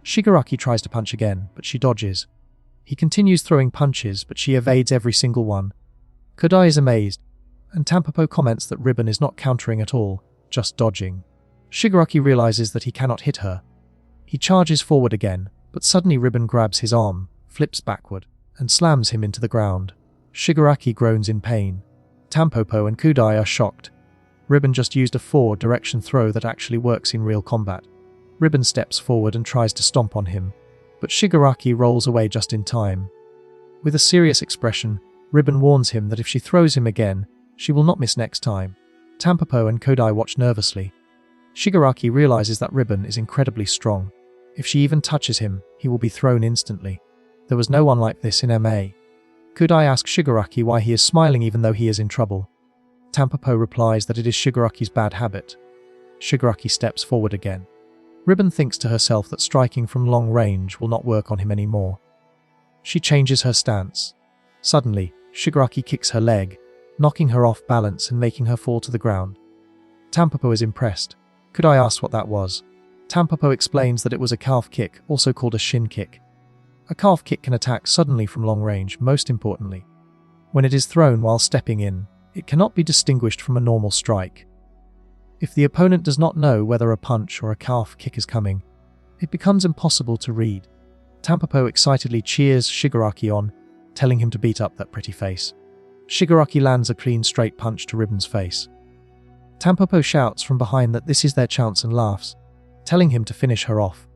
Shigaraki tries to punch again, but she dodges. He continues throwing punches, but she evades every single one. Kudai is amazed, and Tanpopo comments that Ribbon is not countering at all, just dodging. Shigaraki realizes that he cannot hit her. He charges forward again, but suddenly Ribbon grabs his arm, flips backward, and slams him into the ground. Shigaraki groans in pain. Tanpopo and Kudai are shocked. Ribbon just used a forward-direction throw that actually works in real combat. Ribbon steps forward and tries to stomp on him, but Shigaraki rolls away just in time. With a serious expression, Ribbon warns him that if she throws him again, she will not miss next time. Tanpopo and Kudai watch nervously. Shigaraki realizes that Ribbon is incredibly strong. If she even touches him, he will be thrown instantly. There was no one like this in MA. Kudai asks Shigaraki why he is smiling even though he is in trouble. Tanpopo replies that it is Shigaraki's bad habit. Shigaraki steps forward again. Ribbon thinks to herself that striking from long range will not work on him anymore. She changes her stance. Suddenly, Shigaraki kicks her leg, knocking her off balance and making her fall to the ground. Tanpopo is impressed. Kudai asks what that was. Tanpopo explains that it was a calf kick, also called a shin kick. A calf kick can attack suddenly from long range, most importantly. When it is thrown while stepping in, it cannot be distinguished from a normal strike. If the opponent does not know whether a punch or a calf kick is coming, it becomes impossible to read. Tanpopo excitedly cheers Shigaraki on, telling him to beat up that pretty face. Shigaraki lands a clean straight punch to Ribbon's face. Tanpopo shouts from behind that this is their chance and laughs, telling him to finish her off.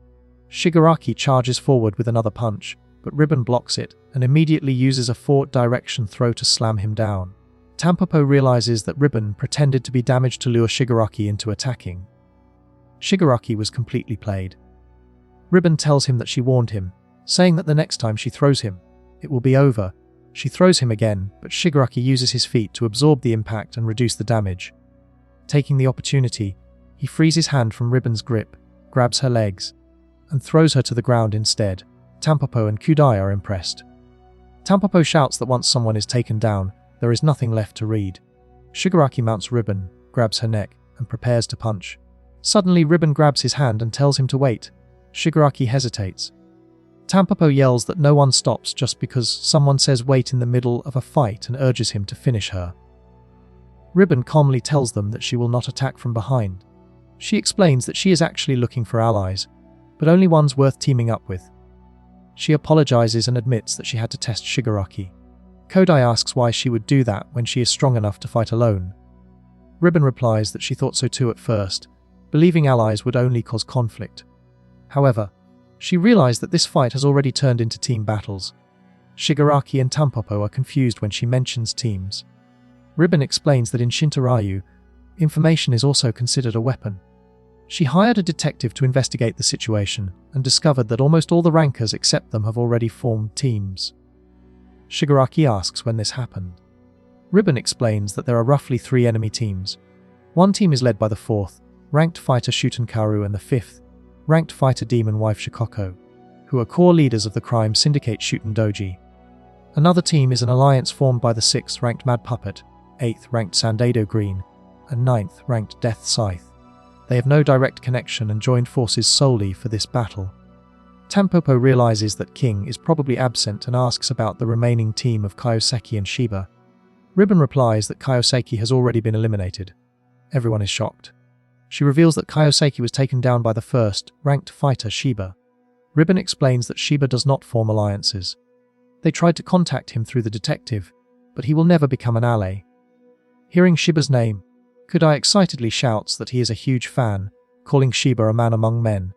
Shigaraki charges forward with another punch, but Ribbon blocks it and immediately uses a forward direction throw to slam him down. Tanpopo realizes that Ribbon pretended to be damaged to lure Shigaraki into attacking. Shigaraki was completely played. Ribbon tells him that she warned him, saying that the next time she throws him, it will be over. She throws him again, but Shigaraki uses his feet to absorb the impact and reduce the damage. Taking the opportunity, he frees his hand from Ribbon's grip, grabs her legs, and throws her to the ground instead. Tanpopo and Kudai are impressed. Tanpopo shouts that once someone is taken down, there is nothing left to read. Shigaraki mounts Ribbon, grabs her neck, and prepares to punch. Suddenly, Ribbon grabs his hand and tells him to wait. Shigaraki hesitates. Tanpopo yells that no one stops just because someone says wait in the middle of a fight and urges him to finish her. Ribbon calmly tells them that she will not attack from behind. She explains that she is actually looking for allies, but only ones worth teaming up with. She apologizes and admits that she had to test Shigaraki. Kudai asks why she would do that when she is strong enough to fight alone. Ribbon replies that she thought so too at first, believing allies would only cause conflict. However, she realized that this fight has already turned into team battles. Shigaraki and Tanpopo are confused when she mentions teams. Ribbon explains that in Shinto-ryu, Information is also considered a weapon. She hired a detective to investigate the situation and discovered that almost all the rankers except them have already formed teams. Shigaraki asks when this happened. Ribbon explains that there are roughly 3 enemy teams. One team is led by the 4th, ranked fighter Shutenkaru, and the 5th, ranked fighter demon wife Shikoko, who are core leaders of the crime syndicate Shuten Doji. Another team is an alliance formed by the 6th ranked Mad Puppet, 8th ranked Sandado Green, and 9th ranked Death Scythe. They have no direct connection and joined forces solely for this battle. Tampopo realizes that King is probably absent and asks about the remaining team of Kiyoseki and Shiba. Ribbon replies that Kiyoseki has already been eliminated. Everyone is shocked. She reveals that Kiyoseki was taken down by the 1st ranked fighter Shiba. Ribbon explains that Shiba does not form alliances. They tried to contact him through the detective, but he will never become an ally. Hearing Shiba's name, Kudai excitedly shouts that he is a huge fan, calling Shiba a man among men.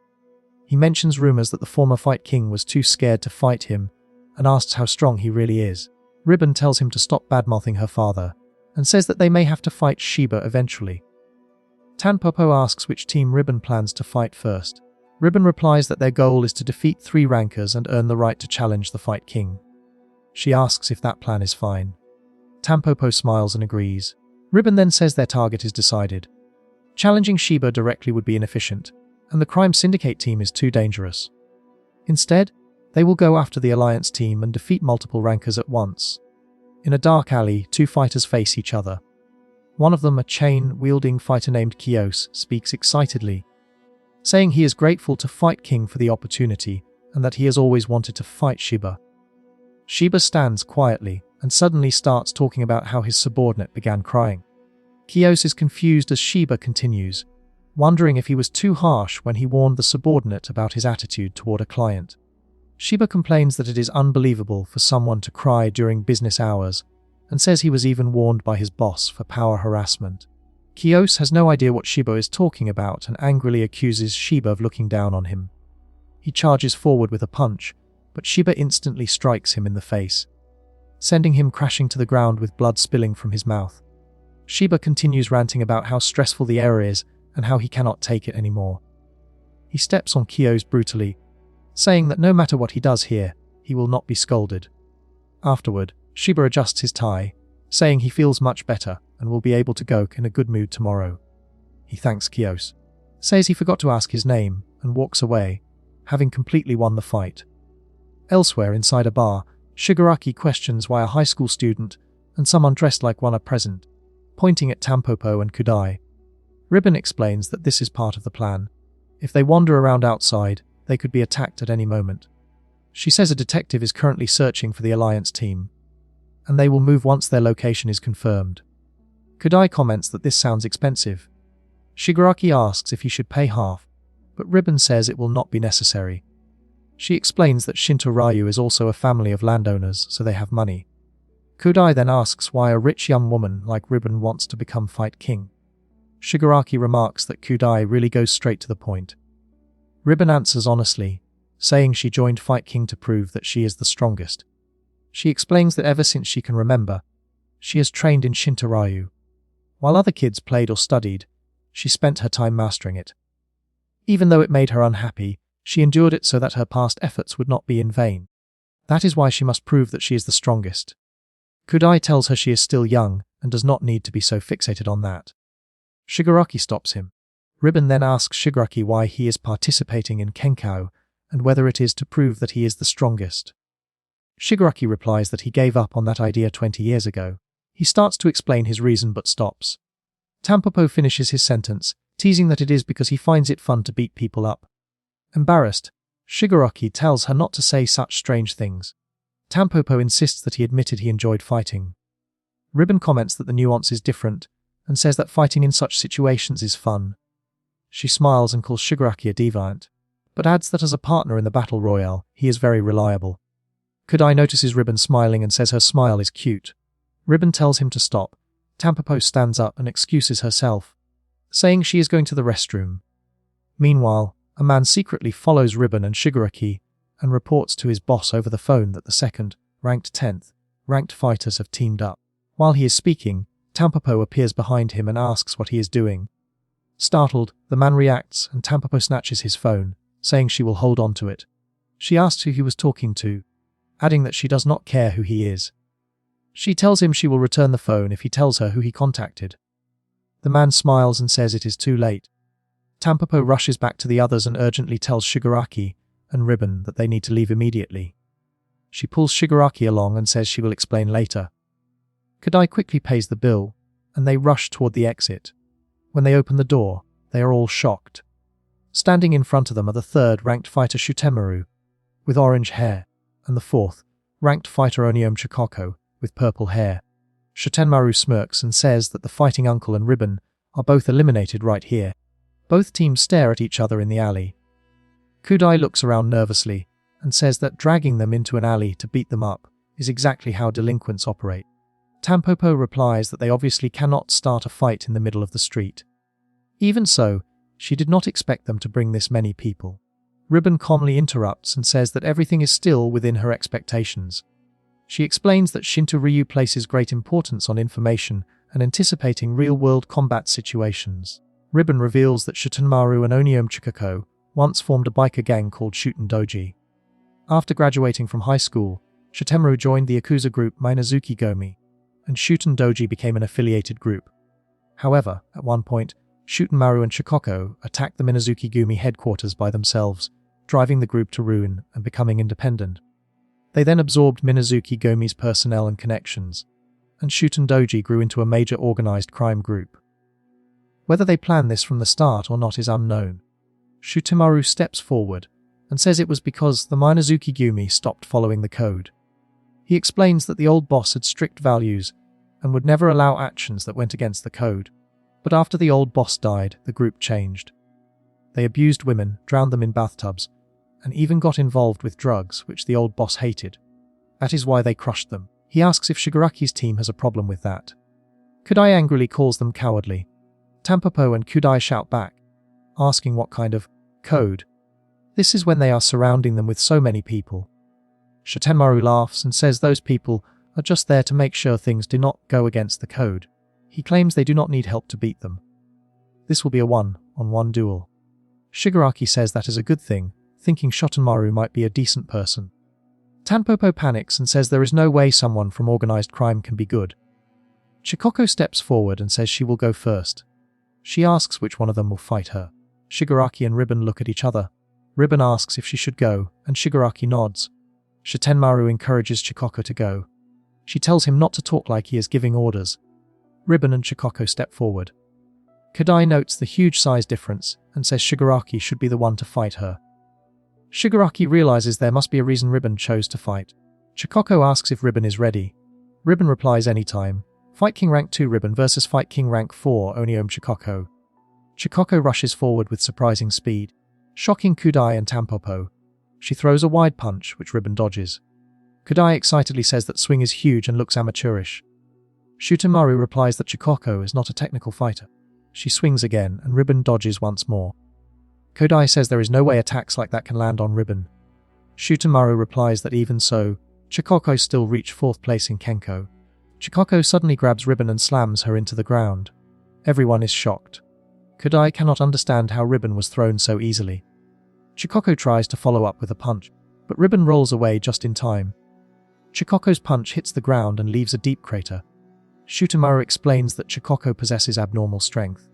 He mentions rumors that the former Fight King was too scared to fight him and asks how strong he really is. Ribbon tells him to stop badmouthing her father and says that they may have to fight Shiba eventually. Tanpopo asks which team Ribbon plans to fight first. Ribbon replies that their goal is to defeat 3 rankers and earn the right to challenge the Fight King. She asks if that plan is fine. Tampopo smiles and agrees. Ribbon then says their target is decided. Challenging Shiba directly would be inefficient, and the crime syndicate team is too dangerous. Instead, they will go after the alliance team and defeat multiple rankers at once. In a dark alley, 2 fighters face each other. One of them, a chain-wielding fighter named Kiyos, speaks excitedly, saying he is grateful to Fight King for the opportunity and that he has always wanted to fight Shiba. Shiba stands quietly and suddenly starts talking about how his subordinate began crying. Kiyos is confused as Shiba continues, wondering if he was too harsh when he warned the subordinate about his attitude toward a client. Shiba complains that it is unbelievable for someone to cry during business hours and says he was even warned by his boss for power harassment. Kiyos has no idea what Shiba is talking about and angrily accuses Shiba of looking down on him. He charges forward with a punch, but Shiba instantly strikes him in the face, sending him crashing to the ground with blood spilling from his mouth. Shiba continues ranting about how stressful the area is and how he cannot take it anymore. He steps on Kiyos brutally, saying that no matter what he does here, he will not be scolded. Afterward, Shiba adjusts his tie, saying he feels much better and will be able to go in a good mood tomorrow. He thanks Kiyos, says he forgot to ask his name, and walks away, having completely won the fight. Elsewhere inside a bar, Shigaraki questions why a high school student and someone dressed like one are present, pointing at Tampopo and Kudai. Ribbon explains that this is part of the plan. If they wander around outside, they could be attacked at any moment. She says a detective is currently searching for the Alliance team, and they will move once their location is confirmed. Kudai comments that this sounds expensive. Shigaraki asks if he should pay half, but Ribbon says it will not be necessary. She explains that Shinto Ryu is also a family of landowners, so they have money. Kudai then asks why a rich young woman like Ribbon wants to become Fight King. Shigaraki remarks that Kudai really goes straight to the point. Ribbon answers honestly, saying she joined Fight King to prove that she is the strongest. She explains that ever since she can remember, she has trained in Shinto Ryu. While other kids played or studied, she spent her time mastering it. Even though it made her unhappy, she endured it so that her past efforts would not be in vain. That is why she must prove that she is the strongest. Kudai tells her she is still young and does not need to be so fixated on that. Shigaraki stops him. Ribbon then asks Shigaraki why he is participating in Kenkao and whether it is to prove that he is the strongest. Shigaraki replies that he gave up on that idea 20 years ago. He starts to explain his reason but stops. Tampopo finishes his sentence, teasing that it is because he finds it fun to beat people up. Embarrassed, Shigaraki tells her not to say such strange things. Tampopo insists that he admitted he enjoyed fighting. Ribbon comments that the nuance is different and says that fighting in such situations is fun. She smiles and calls Shigaraki a deviant, but adds that as a partner in the battle royale, he is very reliable. Kudai notices Ribbon smiling and says her smile is cute. Ribbon tells him to stop. Tampopo stands up and excuses herself, saying she is going to the restroom. Meanwhile, a man secretly follows Ribbon and Shigaraki and reports to his boss over the phone that the 2nd, ranked 10th, ranked fighters have teamed up. While he is speaking, Tampopo appears behind him and asks what he is doing. Startled, the man reacts and Tampopo snatches his phone, saying she will hold on to it. She asks who he was talking to, adding that she does not care who he is. She tells him she will return the phone if he tells her who he contacted. The man smiles and says it is too late. Tampopo rushes back to the others and urgently tells Shigaraki and Ribbon that they need to leave immediately. She pulls Shigaraki along and says she will explain later. Kudai quickly pays the bill, and they rush toward the exit. When they open the door, they are all shocked. Standing in front of them are the third-ranked fighter Shutemaru, with orange hair, and the fourth-ranked fighter Oniome Chikoko, with purple hair. Shutemaru smirks and says that the fighting uncle and Ribbon are both eliminated right here. Both teams stare at each other in the alley. Kudai looks around nervously and says that dragging them into an alley to beat them up is exactly how delinquents operate. Tampopo replies that they obviously cannot start a fight in the middle of the street. Even so, she did not expect them to bring this many people. Ribbon calmly interrupts and says that everything is still within her expectations. She explains that Shinto Ryu places great importance on information and anticipating real-world combat situations. Ribbon reveals that Shutemaru and Oniome Chikoko once formed a biker gang called Shuten Doji. After graduating from high school, Shutemaru joined the Yakuza group Minazuki Gomi, and Shuten Doji became an affiliated group. However, at one point, Shutemaru and Chikoko attacked the Minazuki Gumi headquarters by themselves, driving the group to ruin and becoming independent. They then absorbed Minazuki Gomi's personnel and connections, and Shuten Doji grew into a major organized crime group. Whether they planned this from the start or not is unknown. Shutemaru steps forward and says it was because the Minazuki Gumi stopped following the code. He explains that the old boss had strict values and would never allow actions that went against the code. But after the old boss died, the group changed. They abused women, drowned them in bathtubs, and even got involved with drugs, which the old boss hated. That is why they crushed them. He asks if Shigaraki's team has a problem with that. Kudai angrily calls them cowardly. Tampopo and Kudai shout back, asking what kind of code. This is when they are surrounding them with so many people. Shutemaru laughs and says those people are just there to make sure things do not go against the code. He claims they do not need help to beat them. This will be a one-on-one duel. Shigaraki says that is a good thing, thinking Shutemaru might be a decent person. Tampopo panics and says there is no way someone from organized crime can be good. Chikoko steps forward and says she will go first. She asks which one of them will fight her. Shigaraki and Ribbon look at each other. Ribbon asks if she should go, and Shigaraki nods. Shutemaru encourages Chikoko to go. She tells him not to talk like he is giving orders. Ribbon and Chikoko step forward. Kudai notes the huge size difference and says Shigaraki should be the one to fight her. Shigaraki realizes there must be a reason Ribbon chose to fight. Chikoko asks if Ribbon is ready. Ribbon replies anytime. Fight King Rank 2 Ribbon versus Fight King Rank 4 Oniome Chikoko. Chikoko rushes forward with surprising speed, shocking Kudai and Tampopo. She throws a wide punch, which Ribbon dodges. Kudai excitedly says that swing is huge and looks amateurish. Shutemaru replies that Chikoko is not a technical fighter. She swings again, and Ribbon dodges once more. Kudai says there is no way attacks like that can land on Ribbon. Shutemaru replies that even so, Chikoko still reach 4th place in Kenko. Chikoko suddenly grabs Ribbon and slams her into the ground. Everyone is shocked. Kudai cannot understand how Ribbon was thrown so easily. Chikoko tries to follow up with a punch, but Ribbon rolls away just in time. Chikoko's punch hits the ground and leaves a deep crater. Shutemaru explains that Chikoko possesses abnormal strength.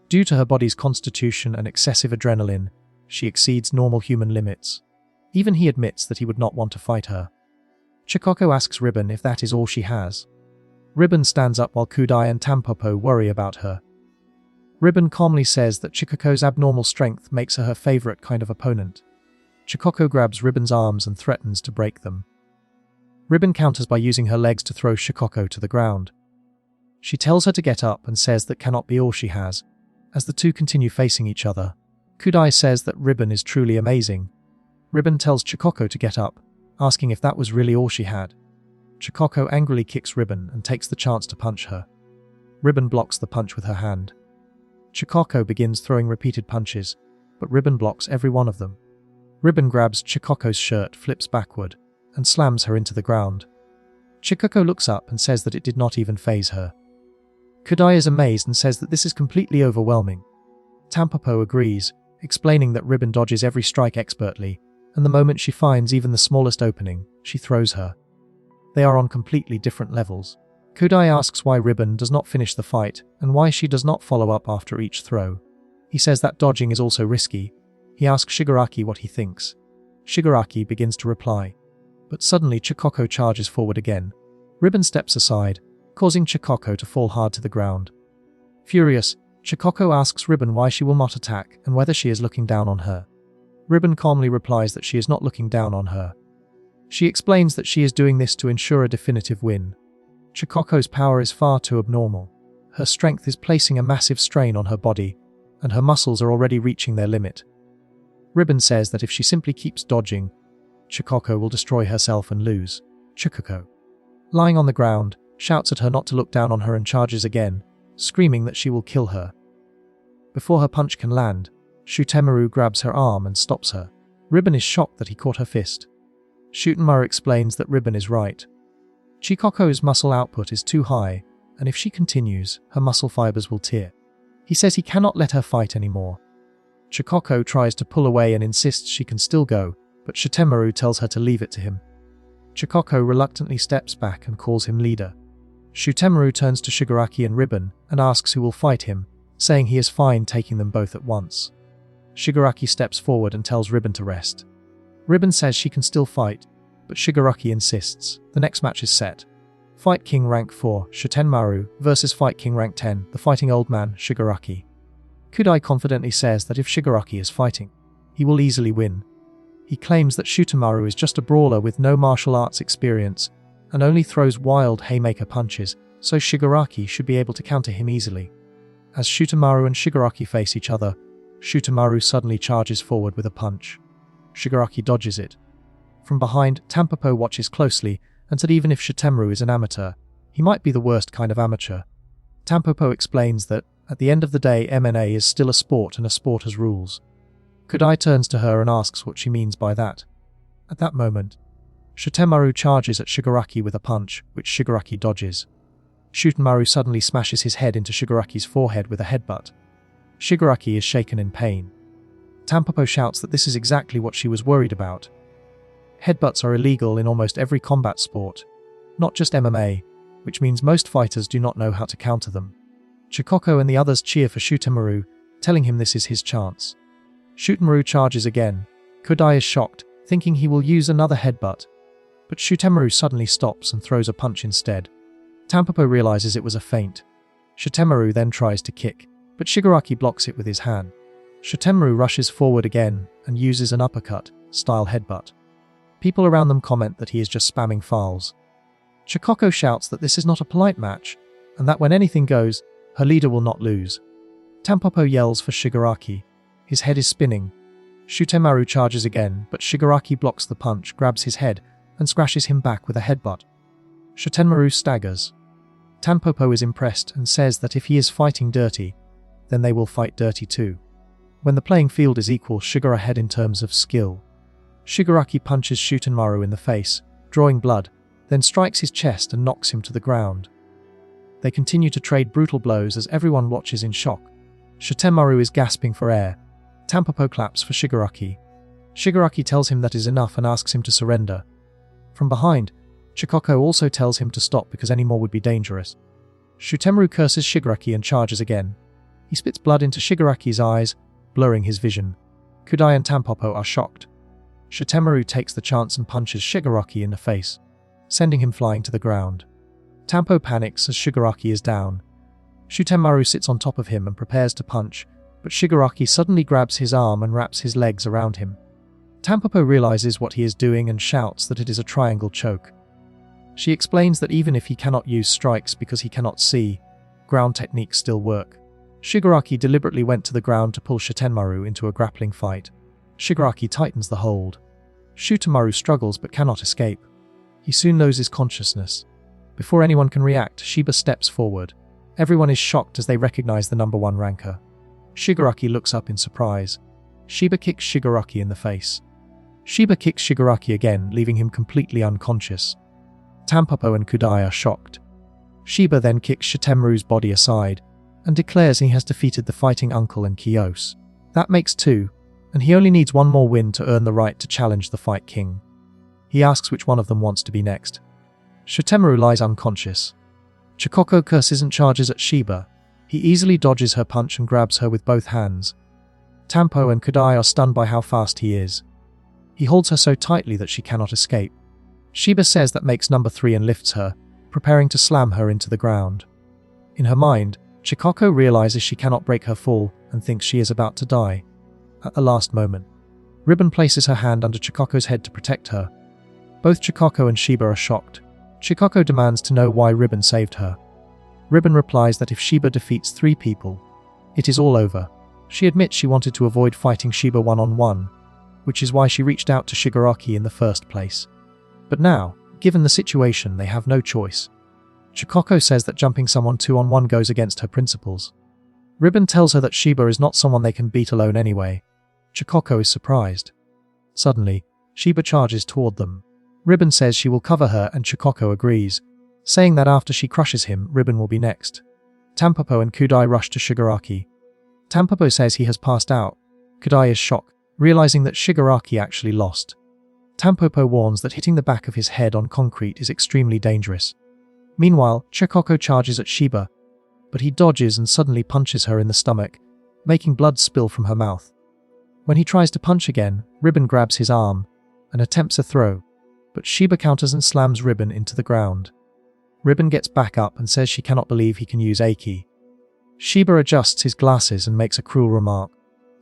Due to her body's constitution and excessive adrenaline, she exceeds normal human limits. Even he admits that he would not want to fight her. Chikoko asks Ribbon if that is all she has. Ribbon stands up while Kudai and Tampopo worry about her. Ribbon calmly says that Chikoko's abnormal strength makes her favorite kind of opponent. Chikoko grabs Ribbon's arms and threatens to break them. Ribbon counters by using her legs to throw Chikoko to the ground. She tells her to get up and says that cannot be all she has. As the two continue facing each other, Kudai says that Ribbon is truly amazing. Ribbon tells Chikoko to get up, asking if that was really all she had. Chikoko angrily kicks Ribbon and takes the chance to punch her. Ribbon blocks the punch with her hand. Chikoko begins throwing repeated punches, but Ribbon blocks every one of them. Ribbon grabs Chikoko's shirt, flips backward, and slams her into the ground. Chikoko looks up and says that it did not even faze her. Kudai is amazed and says that this is completely overwhelming. Tampopo agrees, explaining that Ribbon dodges every strike expertly, and the moment she finds even the smallest opening, she throws her. They are on completely different levels. Kudai asks why Ribbon does not finish the fight and why she does not follow up after each throw. He says that dodging is also risky. He asks Shigaraki what he thinks. Shigaraki begins to reply. But suddenly Chikoko charges forward again. Ribbon steps aside, causing Chikoko to fall hard to the ground. Furious, Chikoko asks Ribbon why she will not attack and whether she is looking down on her. Ribbon calmly replies that she is not looking down on her. She explains that she is doing this to ensure a definitive win. Chikoko's power is far too abnormal. Her strength is placing a massive strain on her body, and her muscles are already reaching their limit. Ribbon says that if she simply keeps dodging, Chikoko will destroy herself and lose. Chikoko, lying on the ground, shouts at her not to look down on her and charges again, screaming that she will kill her. Before her punch can land, Shutemaru grabs her arm and stops her. Ribbon is shocked that he caught her fist. Shutemaru explains that Ribbon is right. Chikoko's muscle output is too high, and if she continues, her muscle fibers will tear. He says he cannot let her fight anymore. Chikoko tries to pull away and insists she can still go, but Shutemaru tells her to leave it to him. Chikoko reluctantly steps back and calls him leader. Shutemaru turns to Shigaraki and Ribbon and asks who will fight him, saying he is fine taking them both at once. Shigaraki steps forward and tells Ribbon to rest. Ribbon says she can still fight, but Shigaraki insists. The next match is set. Fight King Rank 4, Shutemaru, versus Fight King Rank 10, the fighting old man, Shigaraki. Kudai confidently says that if Shigaraki is fighting, he will easily win. He claims that Shutemaru is just a brawler with no martial arts experience, and only throws wild haymaker punches, so Shigaraki should be able to counter him easily. As Shutemaru and Shigaraki face each other, Shutemaru suddenly charges forward with a punch. Shigaraki dodges it. From behind, Tampopo watches closely and said even if Shutemaru is an amateur, he might be the worst kind of amateur. Tampopo explains that, at the end of the day, MMA is still a sport and a sport has rules. Kudai turns to her and asks what she means by that. At that moment, Shutemaru charges at Shigaraki with a punch, which Shigaraki dodges. Shutemaru suddenly smashes his head into Shigaraki's forehead with a headbutt. Shigaraki is shaken in pain. Tampopo shouts that this is exactly what she was worried about. Headbutts are illegal in almost every combat sport, not just MMA, which means most fighters do not know how to counter them. Chikoko and the others cheer for Shutemaru, telling him this is his chance. Shutemaru charges again. Kudai is shocked, thinking he will use another headbutt, but Shutemaru suddenly stops and throws a punch instead. Tampopo realizes it was a feint. Shutemaru then tries to kick, but Shigaraki blocks it with his hand. Shutemaru rushes forward again and uses an uppercut-style headbutt. People around them comment that he is just spamming fouls. Chikoko shouts that this is not a polite match, and that when anything goes, her leader will not lose. Tampopo yells for Shigaraki. His head is spinning. Shutemaru charges again, but Shigaraki blocks the punch, grabs his head, and scratches him back with a headbutt. Shutemaru staggers. Tampopo is impressed and says that if he is fighting dirty, then they will fight dirty too. When the playing field is equal, Shigaraki ahead in terms of skill. Shigaraki punches Shutemaru in the face, drawing blood, then strikes his chest and knocks him to the ground. They continue to trade brutal blows as everyone watches in shock. Shutemaru is gasping for air. Tampopo claps for Shigaraki. Shigaraki tells him that is enough and asks him to surrender. From behind, Chikoko also tells him to stop because any more would be dangerous. Shutemaru curses Shigaraki and charges again. He spits blood into Shigaraki's eyes, blurring his vision. Kudai and Tampopo are shocked. Shutemaru takes the chance and punches Shigaraki in the face, sending him flying to the ground. Tampo panics as Shigaraki is down. Shutemaru sits on top of him and prepares to punch, but Shigaraki suddenly grabs his arm and wraps his legs around him. Tampopo realizes what he is doing and shouts that it is a triangle choke. She explains that even if he cannot use strikes because he cannot see, ground techniques still work. Shigaraki deliberately went to the ground to pull Shutemaru into a grappling fight. Shigaraki tightens the hold. Shutemaru struggles but cannot escape. He soon loses consciousness. Before anyone can react, Shiba steps forward. Everyone is shocked as they recognize the number 1 ranker. Shigaraki looks up in surprise. Shiba kicks Shigaraki in the face. Shiba kicks Shigaraki again, leaving him completely unconscious. Tampopo and Kudai are shocked. Shiba then kicks Shitemuru's body aside and declares he has defeated the fighting uncle and Kiyose. That makes 2, and he only needs one more win to earn the right to challenge the Fight King. He asks which one of them wants to be next. Shitemuru lies unconscious. Chikoko curses and charges at Shiba. He easily dodges her punch and grabs her with both hands. Tampo and Kudai are stunned by how fast he is. He holds her so tightly that she cannot escape. Shiba says that makes number 3 and lifts her, preparing to slam her into the ground. In her mind, Chikoko realizes she cannot break her fall and thinks she is about to die. At the last moment, Ribbon places her hand under Chikoko's head to protect her. Both Chikoko and Shiba are shocked. Chikoko demands to know why Ribbon saved her. Ribbon replies that if Shiba defeats 3 people, it is all over. She admits she wanted to avoid fighting Shiba one-on-one, which is why she reached out to Shigaraki in the first place. But now, given the situation, they have no choice. Chikoko says that jumping someone 2-on-1 goes against her principles. Ribbon tells her that Shiba is not someone they can beat alone anyway. Chikoko is surprised. Suddenly, Shiba charges toward them. Ribbon says she will cover her and Chikoko agrees, saying that after she crushes him, Ribbon will be next. Tampopo and Kudai rush to Shigaraki. Tampopo says he has passed out. Kudai is shocked, realizing that Shigaraki actually lost. Tampopo warns that hitting the back of his head on concrete is extremely dangerous. Meanwhile, Chikoko charges at Shiba, but he dodges and suddenly punches her in the stomach, making blood spill from her mouth. When he tries to punch again, Ribbon grabs his arm and attempts a throw, but Shiba counters and slams Ribbon into the ground. Ribbon gets back up and says she cannot believe he can use Aki. Shiba adjusts his glasses and makes a cruel remark,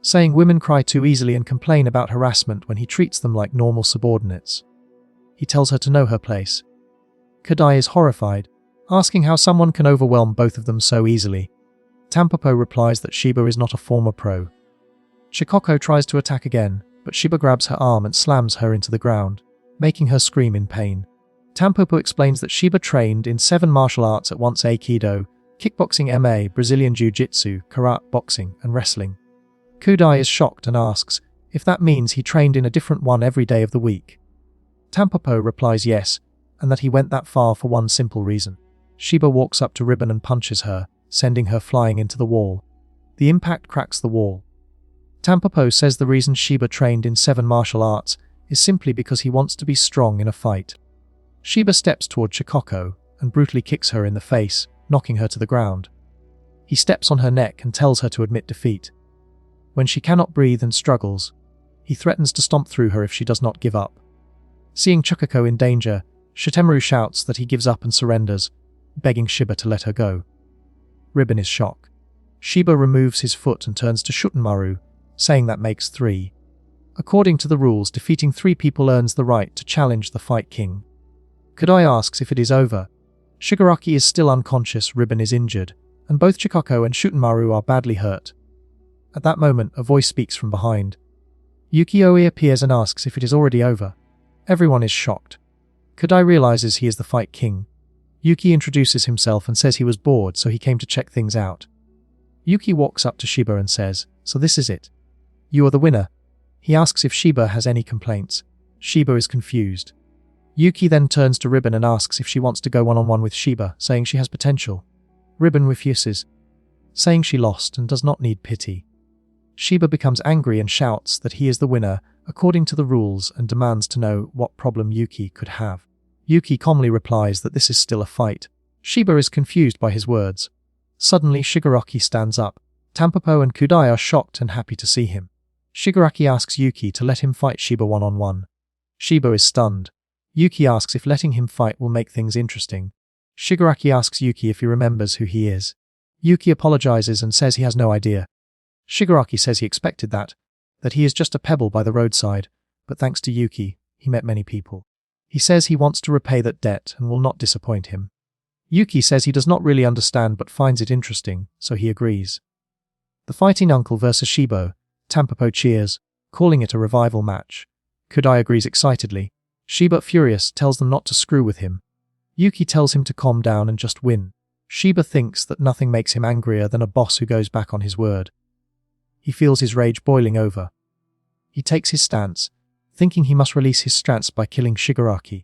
saying women cry too easily and complain about harassment when he treats them like normal subordinates. He tells her to know her place. Kudai is horrified, asking how someone can overwhelm both of them so easily. Tampopo replies that Shiba is not a former pro. Chikoko tries to attack again, but Shiba grabs her arm and slams her into the ground, making her scream in pain. Tampopo explains that Shiba trained in 7 martial arts at once: Aikido, kickboxing, MMA, Brazilian Jiu-Jitsu, karate, boxing, and wrestling. Kudai is shocked and asks if that means he trained in a different one every day of the week. Tampopo replies yes, and that he went that far for one simple reason. Shiba walks up to Ribbon and punches her, sending her flying into the wall. The impact cracks the wall. Tampopo says the reason Shiba trained in 7 martial arts is simply because he wants to be strong in a fight. Shiba steps toward Chikoko and brutally kicks her in the face, knocking her to the ground. He steps on her neck and tells her to admit defeat. When she cannot breathe and struggles, he threatens to stomp through her if she does not give up. Seeing Chikoko in danger, Shitemuru shouts that he gives up and surrenders, begging Shiba to let her go. Ribbon is shocked. Shiba removes his foot and turns to Shutemaru, saying that makes 3. According to the rules, defeating 3 people earns the right to challenge the Fight King. Kudai asks if it is over. Shigaraki is still unconscious, Ribbon is injured, and both Chikoko and Shutemaru are badly hurt. At that moment, a voice speaks from behind. Yuki-oi appears and asks if it is already over. Everyone is shocked. Kudai realizes he is the Fight King. Yuki introduces himself and says he was bored, so he came to check things out. Yuki walks up to Shiba and says, "So this is it. You are the winner." He asks if Shiba has any complaints. Shiba is confused. Yuki then turns to Ribbon and asks if she wants to go one-on-one with Shiba, saying she has potential. Ribbon refuses, saying she lost and does not need pity. Shiba becomes angry and shouts that he is the winner according to the rules and demands to know what problem Yuki could have. Yuki calmly replies that this is still a fight. Shiba is confused by his words. Suddenly, Shigaraki stands up. Tampopo and Kudai are shocked and happy to see him. Shigaraki asks Yuki to let him fight Shiba one-on-one. Shiba is stunned. Yuki asks if letting him fight will make things interesting. Shigaraki asks Yuki if he remembers who he is. Yuki apologizes and says he has no idea. Shigaraki says he expected that he is just a pebble by the roadside, but thanks to Yuki, he met many people. He says he wants to repay that debt and will not disappoint him. Yuki says he does not really understand but finds it interesting, so he agrees. The fighting uncle versus Shiba. Tampopo cheers, calling it a revival match. Kudai agrees excitedly. Shiba, furious, tells them not to screw with him. Yuki tells him to calm down and just win. Shiba thinks that nothing makes him angrier than a boss who goes back on his word. He feels his rage boiling over. He takes his stance, thinking he must release his stance by killing Shigaraki.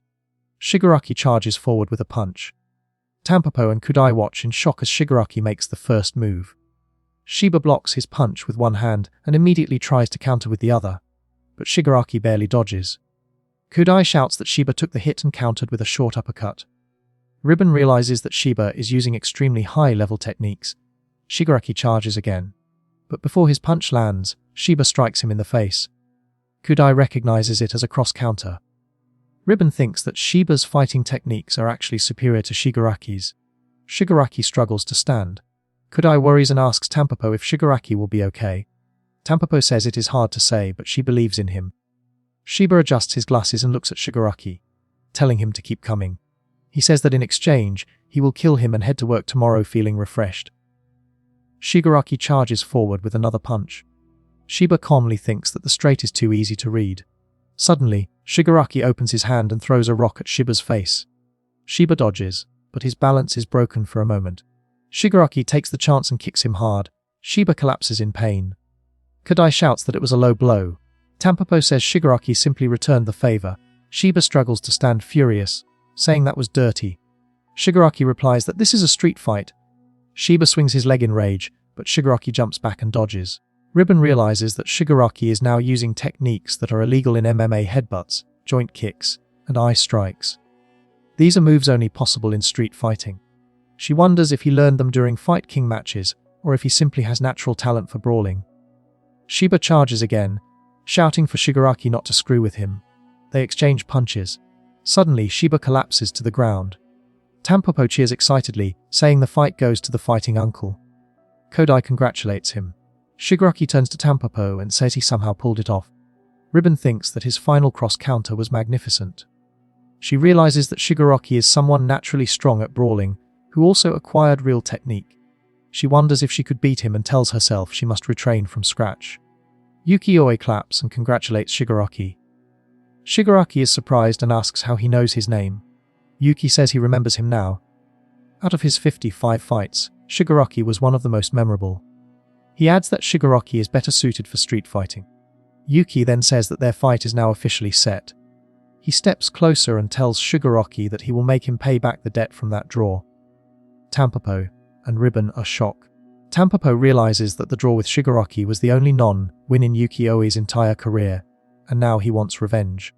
Shigaraki charges forward with a punch. Tampopo and Kudai watch in shock as Shigaraki makes the first move. Shiba blocks his punch with one hand and immediately tries to counter with the other, but Shigaraki barely dodges. Kudai shouts that Shiba took the hit and countered with a short uppercut. Ribbon realizes that Shiba is using extremely high-level techniques. Shigaraki charges again, but before his punch lands, Shiba strikes him in the face. Kudai recognizes it as a cross-counter. Ribbon thinks that Shiba's fighting techniques are actually superior to Shigaraki's. Shigaraki struggles to stand. Kudai worries and asks Tampopo if Shigaraki will be okay. Tampopo says it is hard to say, but she believes in him. Shiba adjusts his glasses and looks at Shigaraki, telling him to keep coming. He says that in exchange, he will kill him and head to work tomorrow feeling refreshed. Shigaraki charges forward with another punch. Shiba calmly thinks that the straight is too easy to read. Suddenly, Shigaraki opens his hand and throws a rock at Shiba's face. Shiba dodges, but his balance is broken for a moment. Shigaraki takes the chance and kicks him hard. Shiba collapses in pain. Kudai shouts that it was a low blow. Tampopo says Shigaraki simply returned the favor. Shiba struggles to stand furious, saying that was dirty. Shigaraki replies that this is a street fight. Shiba swings his leg in rage, but Shigaraki jumps back and dodges. Ribbon realizes that Shigaraki is now using techniques that are illegal in MMA: headbutts, joint kicks, and eye strikes. These are moves only possible in street fighting. She wonders if he learned them during Fight King matches, or if he simply has natural talent for brawling. Shiba charges again, shouting for Shigaraki not to screw with him. They exchange punches. Suddenly, Shiba collapses to the ground. Tampopo cheers excitedly, saying the fight goes to the fighting uncle. Kudai congratulates him. Shigaraki turns to Tampopo and says he somehow pulled it off. Ribbon thinks that his final cross-counter was magnificent. She realizes that Shigaraki is someone naturally strong at brawling, who also acquired real technique. She wonders if she could beat him and tells herself she must retrain from scratch. Yuki-oi claps and congratulates Shigaraki. Shigaraki is surprised and asks how he knows his name. Yuki says he remembers him now. Out of his 55 fights, Shigaraki was one of the most memorable. He adds that Shigaraki is better suited for street fighting. Yuki then says that their fight is now officially set. He steps closer and tells Shigaraki that he will make him pay back the debt from that draw. Tampopo and Ribbon are shocked. Tampopo realizes that the draw with Shigaraki was the only non-win in Yuki-oi's entire career, and now he wants revenge.